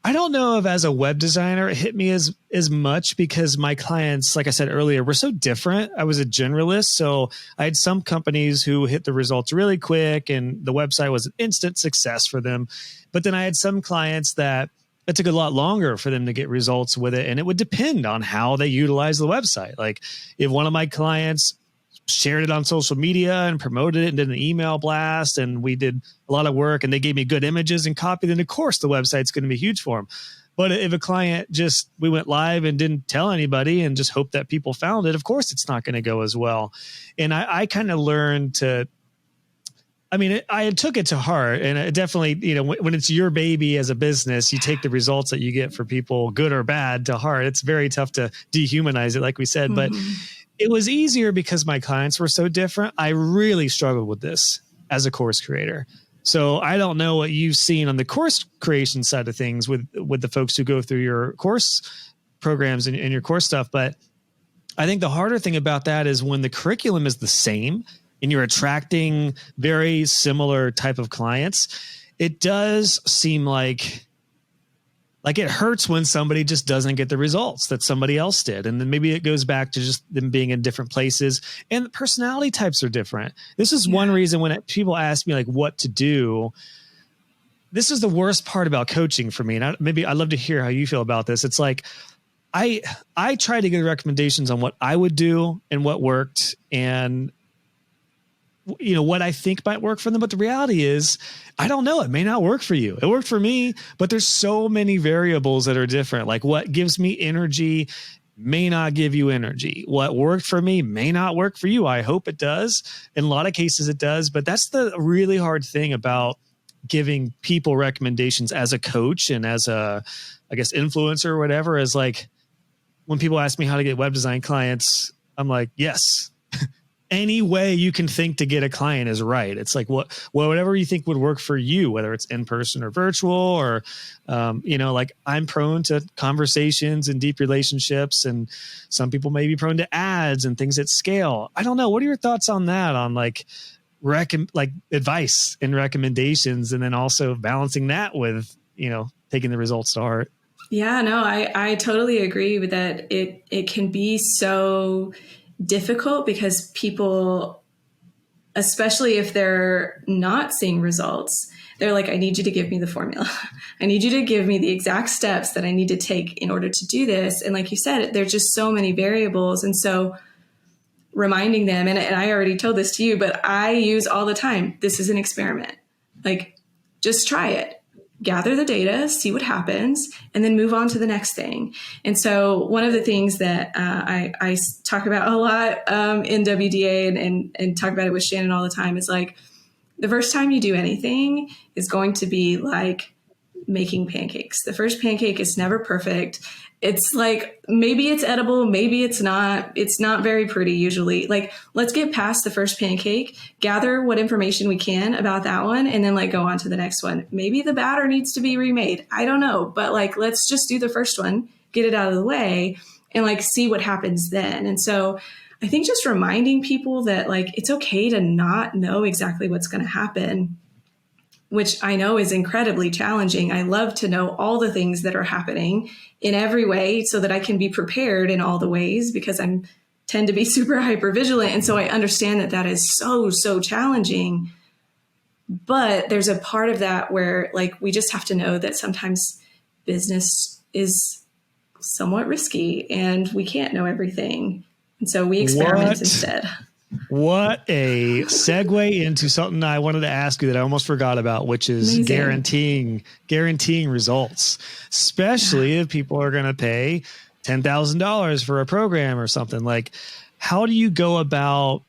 [SPEAKER 2] I don't know if as a web designer it hit me as much because my clients, like I said earlier, were so different. I was a generalist. So I had some companies who hit the results really quick and the website was an instant success for them. But then I had some clients that it took a lot longer for them to get results with it. And it would depend on how they utilize the website. Like if one of my clients shared it on social media and promoted it and did an email blast and we did a lot of work and they gave me good images and copy, then of course the website's going to be huge for them. But if a client we went live and didn't tell anybody and just hoped that people found it, of course it's not going to go as well. And I kind of learned I took it to heart, and it definitely, when it's your baby as a business, you take the results that you get for people, good or bad, to heart. It's very tough to dehumanize it, like we said, but it was easier because my clients were so different. I really struggled with this as a course creator. So I don't know what you've seen on the course creation side of things with the folks who go through your course programs and your course stuff. But I think the harder thing about that is when the curriculum is the same and you're attracting very similar type of clients, it does seem like it hurts when somebody just doesn't get the results that somebody else did. And then maybe it goes back to just them being in different places and the personality types are different. This is one reason when people ask me like what to do, this is the worst part about coaching for me. And I'd love to hear how you feel about this. It's like, I try to get recommendations on what I would do and what worked and what I think might work for them. But the reality is, I don't know. It may not work for you. It worked for me, but there's so many variables that are different. Like what gives me energy may not give you energy. What worked for me may not work for you. I hope it does. In a lot of cases it does, but that's the really hard thing about giving people recommendations as a coach and as a, I guess, influencer or whatever, is like when people ask me how to get web design clients, I'm like, yes. Any way you can think to get a client is right. It's like whatever you think would work for you, whether it's in person or virtual, or like I'm prone to conversations and deep relationships, and some people may be prone to ads and things at scale. I don't know. What are your thoughts on that? On like advice and recommendations, and then also balancing that with taking the results to heart.
[SPEAKER 1] Yeah, no, I totally agree with that. It can be so difficult because people, especially if they're not seeing results, they're like, I need you to give me the formula. I need you to give me the exact steps that I need to take in order to do this. And like you said, there's just so many variables. And so reminding them, and I already told this to you, but I use all the time, this is an experiment. Like, just try it. Gather the data, see what happens, and then move on to the next thing. And so one of the things that I talk about a lot in WDA and talk about it with Shannon all the time is like, the first time you do anything is going to be like making pancakes. The first pancake is never perfect. It's like, maybe it's edible, maybe it's not. It's not very pretty usually. Like, let's get past the first pancake, gather what information we can about that one, and then like go on to the next one. Maybe the batter needs to be remade. I don't know. But like, let's just do the first one, get it out of the way, and like see what happens then. And so I think just reminding people that like, it's okay to not know exactly what's going to happen, which I know is incredibly challenging. I love to know all the things that are happening in every way so that I can be prepared in all the ways, because I tend to be super hyper vigilant. And so I understand that is so challenging. But there's a part of that where like, we just have to know that sometimes business is somewhat risky and we can't know everything. And so we experiment instead.
[SPEAKER 2] What a segue into something I wanted to ask you that I almost forgot about, which is guaranteeing results, especially if people are going to pay $10,000 for a program or something. Like, how do you go about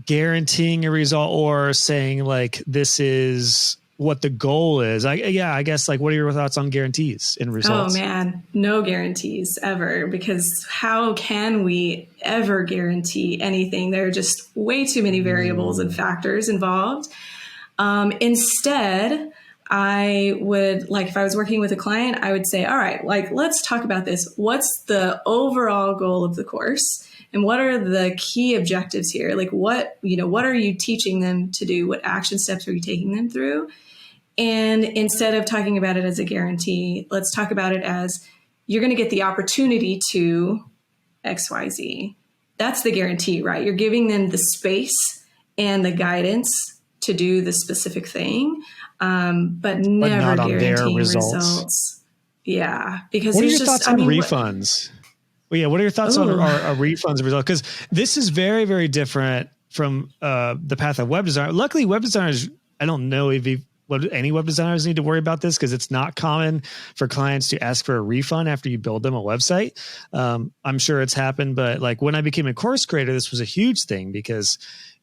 [SPEAKER 2] guaranteeing a result or saying like, this is what the goal is? I guess like, what are your thoughts on guarantees and results?
[SPEAKER 1] Oh man, no guarantees ever, because how can we ever guarantee anything? There are just way too many variables and factors involved. Instead, I would, like, if I was working with a client, I would say, all right, like, let's talk about this. What's the overall goal of the course? And what are the key objectives here? Like, what are you teaching them to do? What action steps are you taking them through? And instead of talking about it as a guarantee, let's talk about it as you're going to get the opportunity to XYZ. That's the guarantee, right? You're giving them the space and the guidance to do the specific thing, but never guaranteeing results. Yeah. Because
[SPEAKER 2] what are your thoughts on refunds? Well, yeah. What are your thoughts on our refunds result? Because this is very, very different from the path of web design. Luckily, web designers, I don't know if any web designers need to worry about this because it's not common for clients to ask for a refund after you build them a website. I'm sure it's happened, but like when I became a course creator, this was a huge thing because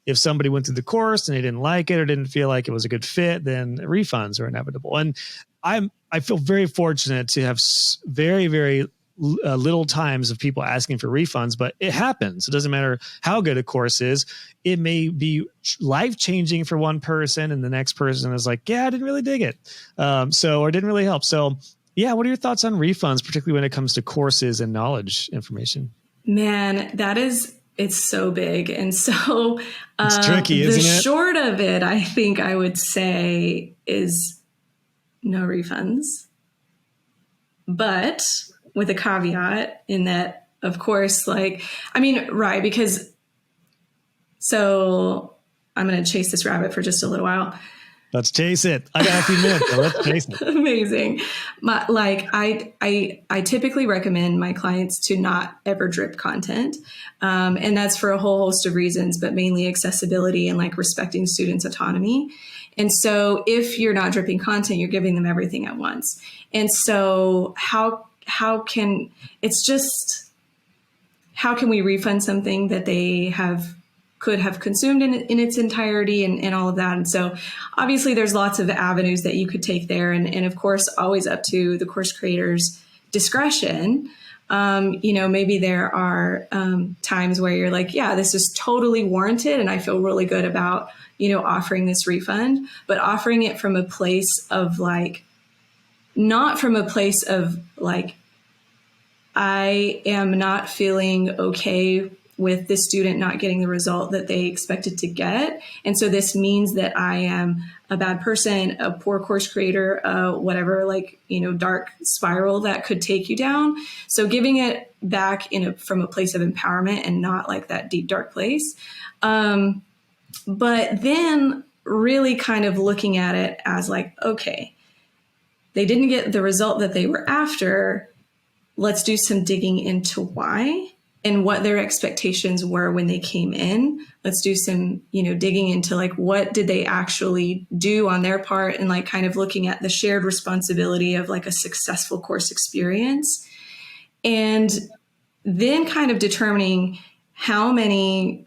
[SPEAKER 2] if somebody went through the course and they didn't like it or didn't feel like it was a good fit, then refunds are inevitable. And I feel very fortunate to have very, very little times of people asking for refunds, but it happens. It doesn't matter how good a course is. It may be life-changing for one person and the next person is like, yeah, I didn't really dig it. Or didn't really help. So yeah, what are your thoughts on refunds, particularly when it comes to courses and knowledge information?
[SPEAKER 1] Man, it's so big. And so
[SPEAKER 2] it's tricky, isn't it?
[SPEAKER 1] The short of it, I think I would say, is no refunds. But with a caveat in that, of course, right, because so I'm going to chase this rabbit for just a little while.
[SPEAKER 2] Let's chase it. I got a few minutes, so let's chase it.
[SPEAKER 1] Amazing. I typically recommend my clients to not ever drip content. And that's for a whole host of reasons, but mainly accessibility and like respecting students' autonomy. And so if you're not dripping content, you're giving them everything at once. And so how can we refund something that they could have consumed in its entirety and all of that? And so obviously there's lots of avenues that you could take there. And of course, always up to the course creator's discretion. Maybe there are times where you're like, yeah, this is totally warranted. And I feel really good about, offering this refund, but offering it from a place of not from a place of I am not feeling okay with this student not getting the result that they expected to get. And so this means that I am a bad person, a poor course creator, whatever, dark spiral that could take you down. So giving it back from a place of empowerment and not like that deep, dark place. But then really kind of looking at it as okay, they didn't get the result that they were after. Let's do some digging into why and what their expectations were when they came in. Let's do some, digging into what did they actually do on their part and kind of looking at the shared responsibility of a successful course experience. And then kind of determining how many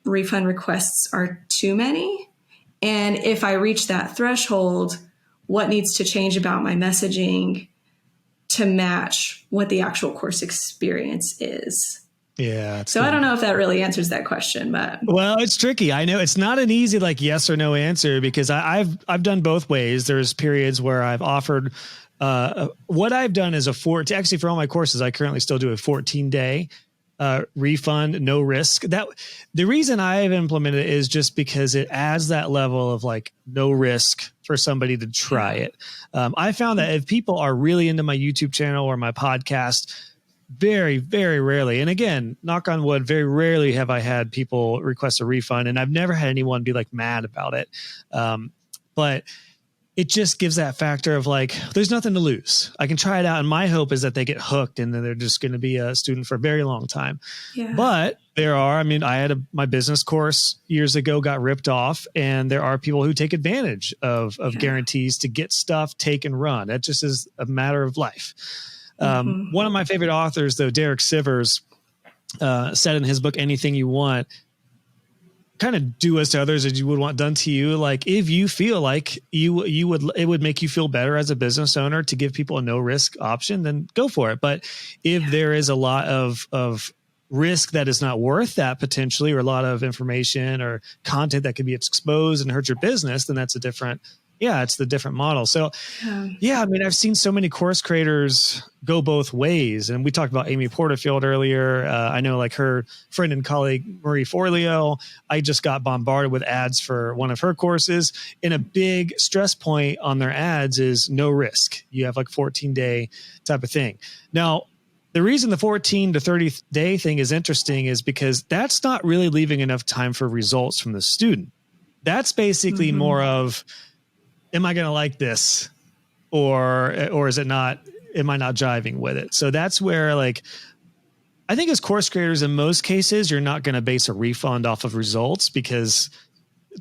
[SPEAKER 1] refund requests are too many. And if I reach that threshold, what needs to change about my messaging to match what the actual course experience is.
[SPEAKER 2] Yeah.
[SPEAKER 1] So I don't know if that really answers that question, but.
[SPEAKER 2] Well, it's tricky. I know it's not an easy yes or no answer because I've done both ways. There's periods where I've offered, what I've done is actually for all my courses, I currently still do a 14-day refund, no risk. That the reason I've implemented it is just because it adds that level of no risk for somebody to try it. I found that if people are really into my YouTube channel or my podcast, very, very rarely, and again, knock on wood, very rarely have I had people request a refund, and I've never had anyone be mad about it. But it just gives that factor of there's nothing to lose. I can try it out. And my hope is that they get hooked and then they're just going to be a student for a very long time.
[SPEAKER 1] Yeah.
[SPEAKER 2] But I had my business course years ago got ripped off, and there are people who take advantage of guarantees to get stuff, take and run. That just is a matter of life. One of my favorite authors, though, Derek Sivers, said in his book, Anything You Want, kind of do as to others as you would want done to you. If you feel it would make you feel better as a business owner to give people a no risk option, then go for it. But if there is a lot of risk that is not worth that potentially, or a lot of information or content that could be exposed and hurt your business, then that's a different yeah, it's the different model. So yeah, I mean, I've seen so many course creators go both ways. And we talked about Amy Porterfield earlier. I know like her friend and colleague, Marie Forleo, I just got bombarded with ads for one of her courses. And a big stress point on their ads is no risk. You have like 14-day type of thing. Now, the reason the 14 to 30 day thing is interesting is because that's not really leaving enough time for results from the student. That's basically more of, am I going to like this? Or is it not, am I not jiving with it? So that's where like, I think as course creators, in most cases, you're not going to base a refund off of results because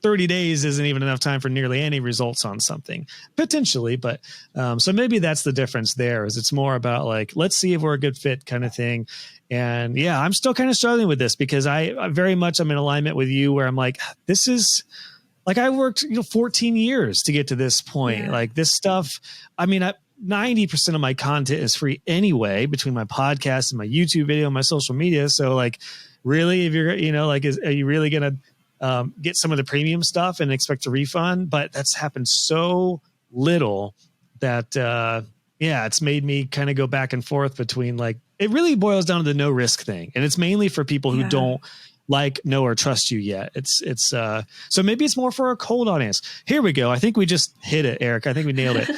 [SPEAKER 2] 30 days isn't even enough time for nearly any results on something potentially. But so maybe that's the difference there is it's more about like, let's see if we're a good fit kind of thing. And yeah, I'm still kind of struggling with this because I very much, I'm in alignment with you where I'm like, this is, like I worked 14 years to get to this point.
[SPEAKER 1] Yeah.
[SPEAKER 2] Like this stuff, I mean, 90% of my content is free anyway, between my podcast and my YouTube video and my social media. So like really, if you're, like, are you really going to get some of the premium stuff and expect a refund? But that's happened so little that, it's made me kind of go back and forth between like, it really boils down to the no risk thing. And it's mainly for people who don't like, know, or trust you yet. It's so maybe it's more for a cold audience. Here we go. I think we just hit it, Eric. I think we nailed it.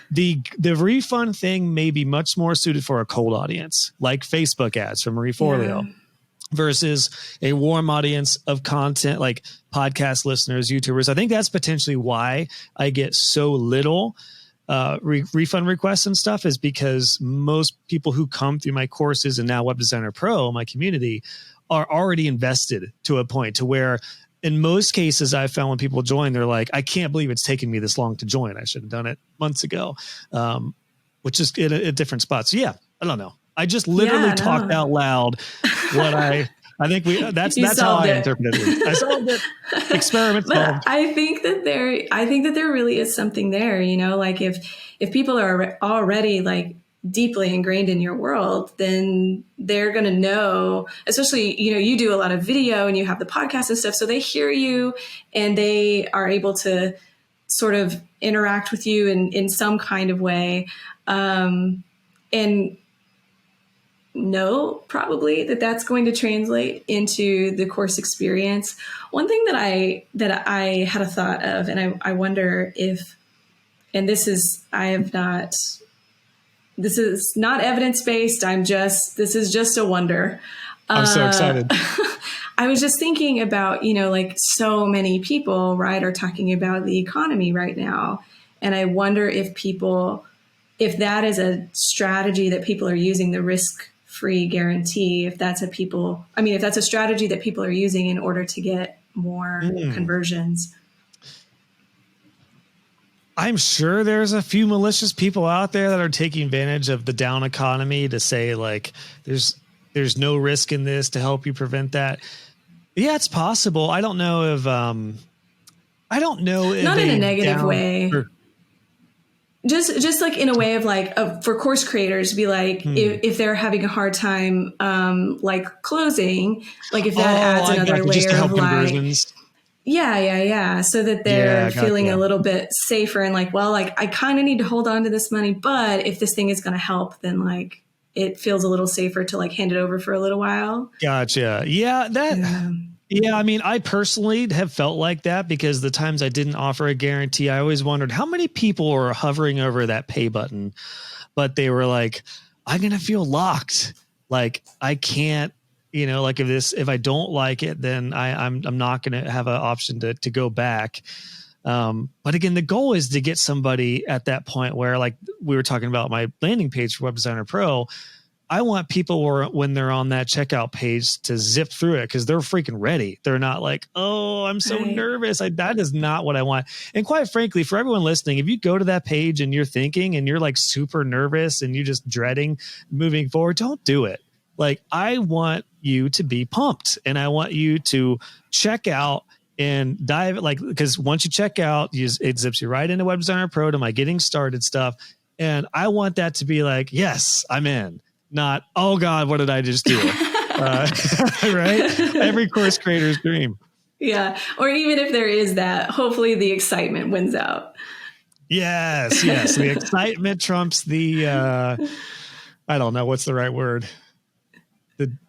[SPEAKER 2] The refund thing may be much more suited for a cold audience, like Facebook ads from Marie Forleo, versus a warm audience of content like podcast listeners, YouTubers. I think that's potentially why I get so little refund requests and stuff, is because most people who come through my courses and now Web Designer Pro, my community, are already invested to a point to where in most cases I've found when people join, they're like, I can't believe it's taken me this long to join. I should have done it months ago, which is in a different spot. So yeah, I don't know. I just literally talked out loud what I think that's how I interpreted it. I solved it. Experiment solved.
[SPEAKER 1] I think that there really is something there, like if people are already like deeply ingrained in your world, then they're going to know, especially, you do a lot of video and you have the podcast and stuff. So they hear you and they are able to sort of interact with you in some kind of way. And know probably that's going to translate into the course experience. One thing that I had a thought of, and I wonder if, and this is not evidence-based. This is just a wonder.
[SPEAKER 2] I'm so excited.
[SPEAKER 1] I was just thinking about, like so many people, right, are talking about the economy right now. And I wonder if that is a strategy that people are using, the risk-free guarantee, if that's a strategy that people are using in order to get more conversions.
[SPEAKER 2] I'm sure there's a few malicious people out there that are taking advantage of the down economy to say like, there's no risk in this to help you prevent that. Yeah, it's possible. I don't know if not in
[SPEAKER 1] a negative way. Just like in a way of like, for course creators to be like, if they're having a hard time, like closing, like if that adds another layer of like, yeah. So that they're feeling a little bit safer and like, well, like I kind of need to hold on to this money, but if this thing is going to help, then like it feels a little safer to like hand it over for a little while.
[SPEAKER 2] Gotcha. Yeah. I mean, I personally have felt like that because the times I didn't offer a guarantee, I always wondered how many people were hovering over that pay button, but they were like, I'm going to feel locked. Like I can't, like if I don't like it, then I'm not going to have an option to go back. But again, the goal is to get somebody at that point where, like we were talking about my landing page for Web Designer Pro, I want people when they're on that checkout page to zip through it because they're freaking ready. They're not like, oh, I'm so nervous. That is not what I want. And quite frankly, for everyone listening, if you go to that page and you're thinking and you're like super nervous and you're just dreading moving forward, don't do it. Like I want you to be pumped and I want you to check out and dive because once you check out, it zips you right into Web Designer Pro to my getting started stuff. And I want that to be like, yes, I'm in. Not, oh God, what did I just do? Right? Every course creator's dream.
[SPEAKER 1] Yeah. Or even if there is that, hopefully the excitement wins out.
[SPEAKER 2] Yes. The excitement trumps the, I don't know what's the right word.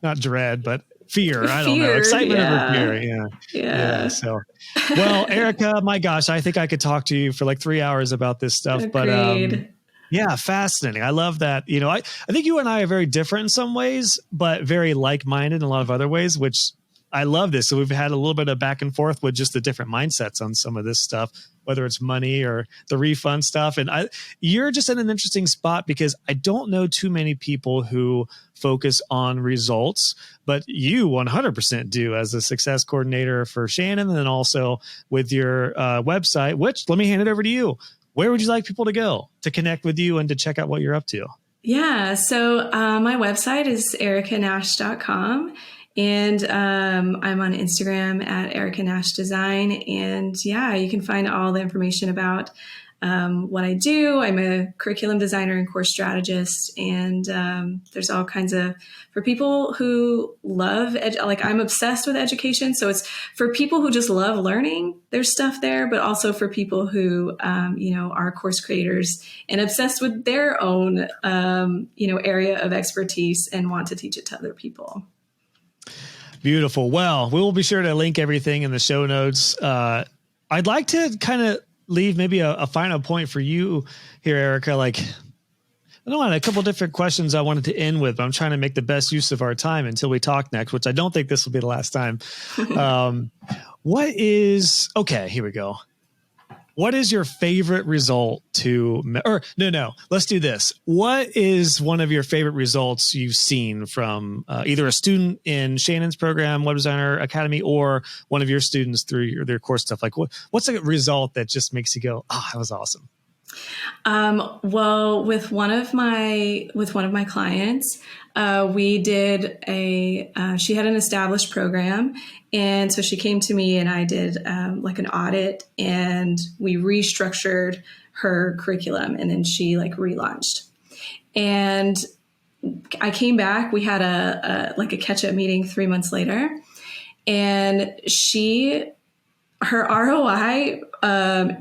[SPEAKER 2] Not dread, but fear. I don't know. Excitement over fear. Yeah. So, well, Erica, my gosh, I think I could talk to you for like 3 hours about this stuff,
[SPEAKER 1] Agreed.
[SPEAKER 2] but, yeah, fascinating. I love that. I think you and I are very different in some ways, but very like-minded in a lot of other ways, which I love this. So we've had a little bit of back and forth with just the different mindsets on some of this stuff, whether it's money or the refund stuff. And you're just in an interesting spot because I don't know too many people who focus on results, but you 100% do as a success coordinator for Shannon, and then also with your website, which let me hand it over to you. Where would you like people to go to connect with you and to check out what you're up to?
[SPEAKER 1] Yeah. So my website is ericanash.com. And I'm on Instagram at Erica Nash Design. And yeah, you can find all the information about what I do. I'm a curriculum designer and course strategist. And there's all kinds of, for people who love, like I'm obsessed with education. So it's for people who just love learning, there's stuff there, but also for people who, are course creators and obsessed with their own, area of expertise and want to teach it to other people.
[SPEAKER 2] Beautiful. Well, we will be sure to link everything in the show notes. I'd like to kind of leave maybe a final point for you here, Erica. Like, I don't know, a couple different questions I wanted to end with, but I'm trying to make the best use of our time until we talk next, which I don't think this will be the last time. Okay, here we go. What is your favorite result let's do this. What is one of your favorite results you've seen from either a student in Shannon's program, Web Designer Academy, or one of your students through their course stuff? Like what's a result that just makes you go, oh, that was awesome?
[SPEAKER 1] Well, with one of my clients, we did she had an established program. And so she came to me and I did like an audit, and we restructured her curriculum, and then she like relaunched. And I came back, we had a catch-up meeting 3 months later, and her ROI,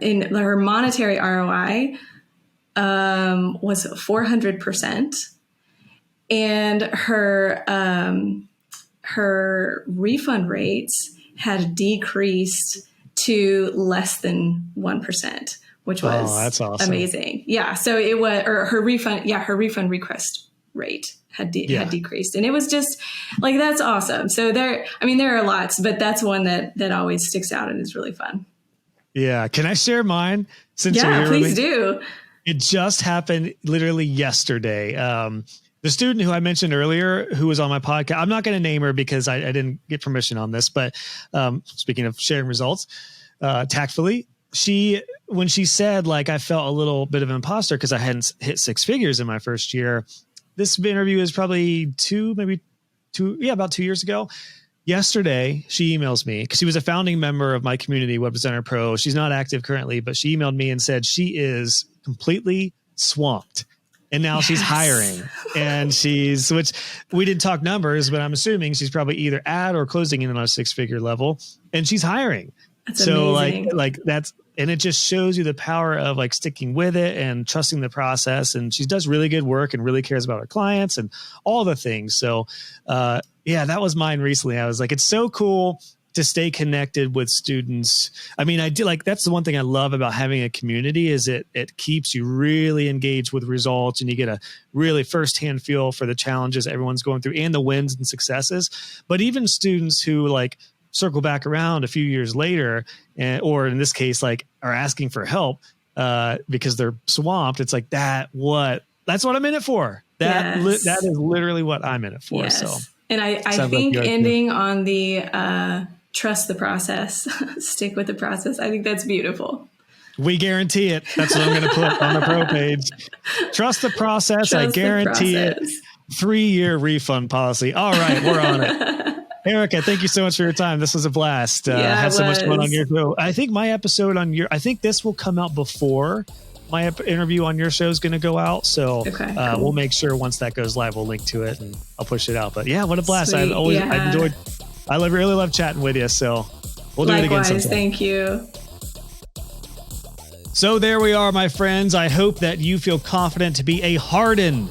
[SPEAKER 1] in her monetary ROI, was 400%. And her refund rates had decreased to less than 1%, which was
[SPEAKER 2] that's awesome.
[SPEAKER 1] Amazing. Yeah. So it was, or her refund request rate had decreased, and it was just like, that's awesome. So there are lots, but that's one that always sticks out and is really fun.
[SPEAKER 2] Yeah. Can I share mine? Since you're here,
[SPEAKER 1] please do.
[SPEAKER 2] It just happened literally yesterday. The student who I mentioned earlier, who was on my podcast, I'm not going to name her because I didn't get permission on this, but speaking of sharing results, tactfully, when she said, like, I felt a little bit of an imposter because I hadn't hit six figures in my first year. This interview is probably about 2 years ago. Yesterday, she emails me because she was a founding member of my community, Web Designer Pro. She's not active currently, but she emailed me and said she is completely swamped. And now she's hiring, and which we didn't talk numbers, but I'm assuming she's probably either at or closing in on a 6-figure level, and she's hiring.
[SPEAKER 1] That's amazing.
[SPEAKER 2] like that's, and it just shows you the power of like sticking with it and trusting the process. And she does really good work and really cares about her clients and all the things. So, that was mine recently. I was like, it's so cool to stay connected with students. I mean, I do like, that's the one thing I love about having a community is it keeps you really engaged with results, and you get a really firsthand feel for the challenges everyone's going through and the wins and successes. But even students who like circle back around a few years later, or in this case, like are asking for help because they're swamped. It's like that's what I'm in it for. That is literally what I'm in it for.
[SPEAKER 1] Yes.
[SPEAKER 2] So,
[SPEAKER 1] and I think ending on the trust the process, stick with the process. I think that's beautiful.
[SPEAKER 2] We guarantee it. That's what I'm going to put on the pro page. Trust the process. I guarantee it. 3-year refund policy. All right, we're on it. Erica, thank you so much for your time. This was a blast. I had so much fun on your show. I think my episode I think this will come out before my interview on your show is going to go out. So cool. We'll make sure once that goes live, we'll link to it and I'll push it out. But yeah, what a blast.
[SPEAKER 1] Sweet.
[SPEAKER 2] I really love chatting with you. So We'll do it again
[SPEAKER 1] Likewise,
[SPEAKER 2] sometime.
[SPEAKER 1] thank you.
[SPEAKER 2] So there we are, my friends. I hope that you feel confident to be a hardened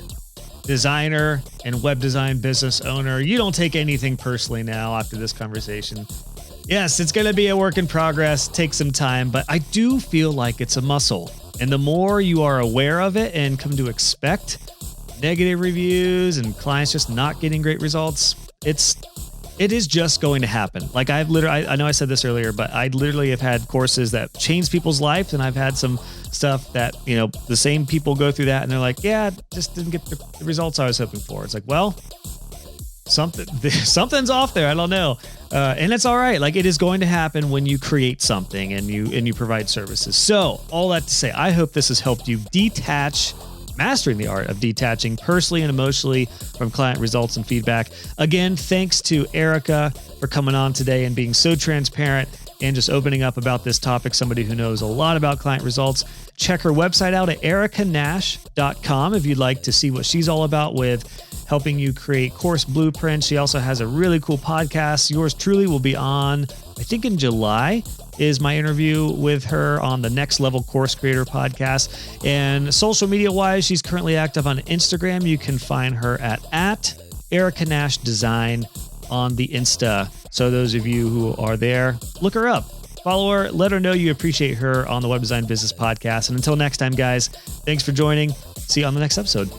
[SPEAKER 2] designer and web design business owner. You don't take anything personally now after this conversation. Yes, it's going to be a work in progress, take some time, but I do feel like it's a muscle. And the more you are aware of it and come to expect negative reviews and clients just not getting great results, it is just going to happen. Like I know I said this earlier, but I literally have had courses that change people's lives, and I've had some stuff that, the same people go through that and they're like, yeah, just didn't get the results I was hoping for. It's like, well, something's off there. I don't know. And it's all right. Like, it is going to happen when you create something and you provide services. So all that to say, I hope this has helped you mastering the art of detaching personally and emotionally from client results and feedback. Again, thanks to Erica for coming on today and being so transparent and just opening up about this topic. Somebody who knows a lot about client results. Check her website out at ericanash.com if you'd like to see what she's all about with helping you create course blueprints. She also has a really cool podcast. Yours truly will be on, I think in July, is my interview with her on the Next Level Course Creator podcast. And social media wise, she's currently active on Instagram. You can find her at Erica Nash Design on the Insta. So those of you who are there, look her up, follow her, let her know you appreciate her on the Web Design Business Podcast. And until next time, guys, thanks for joining. See you on the next episode.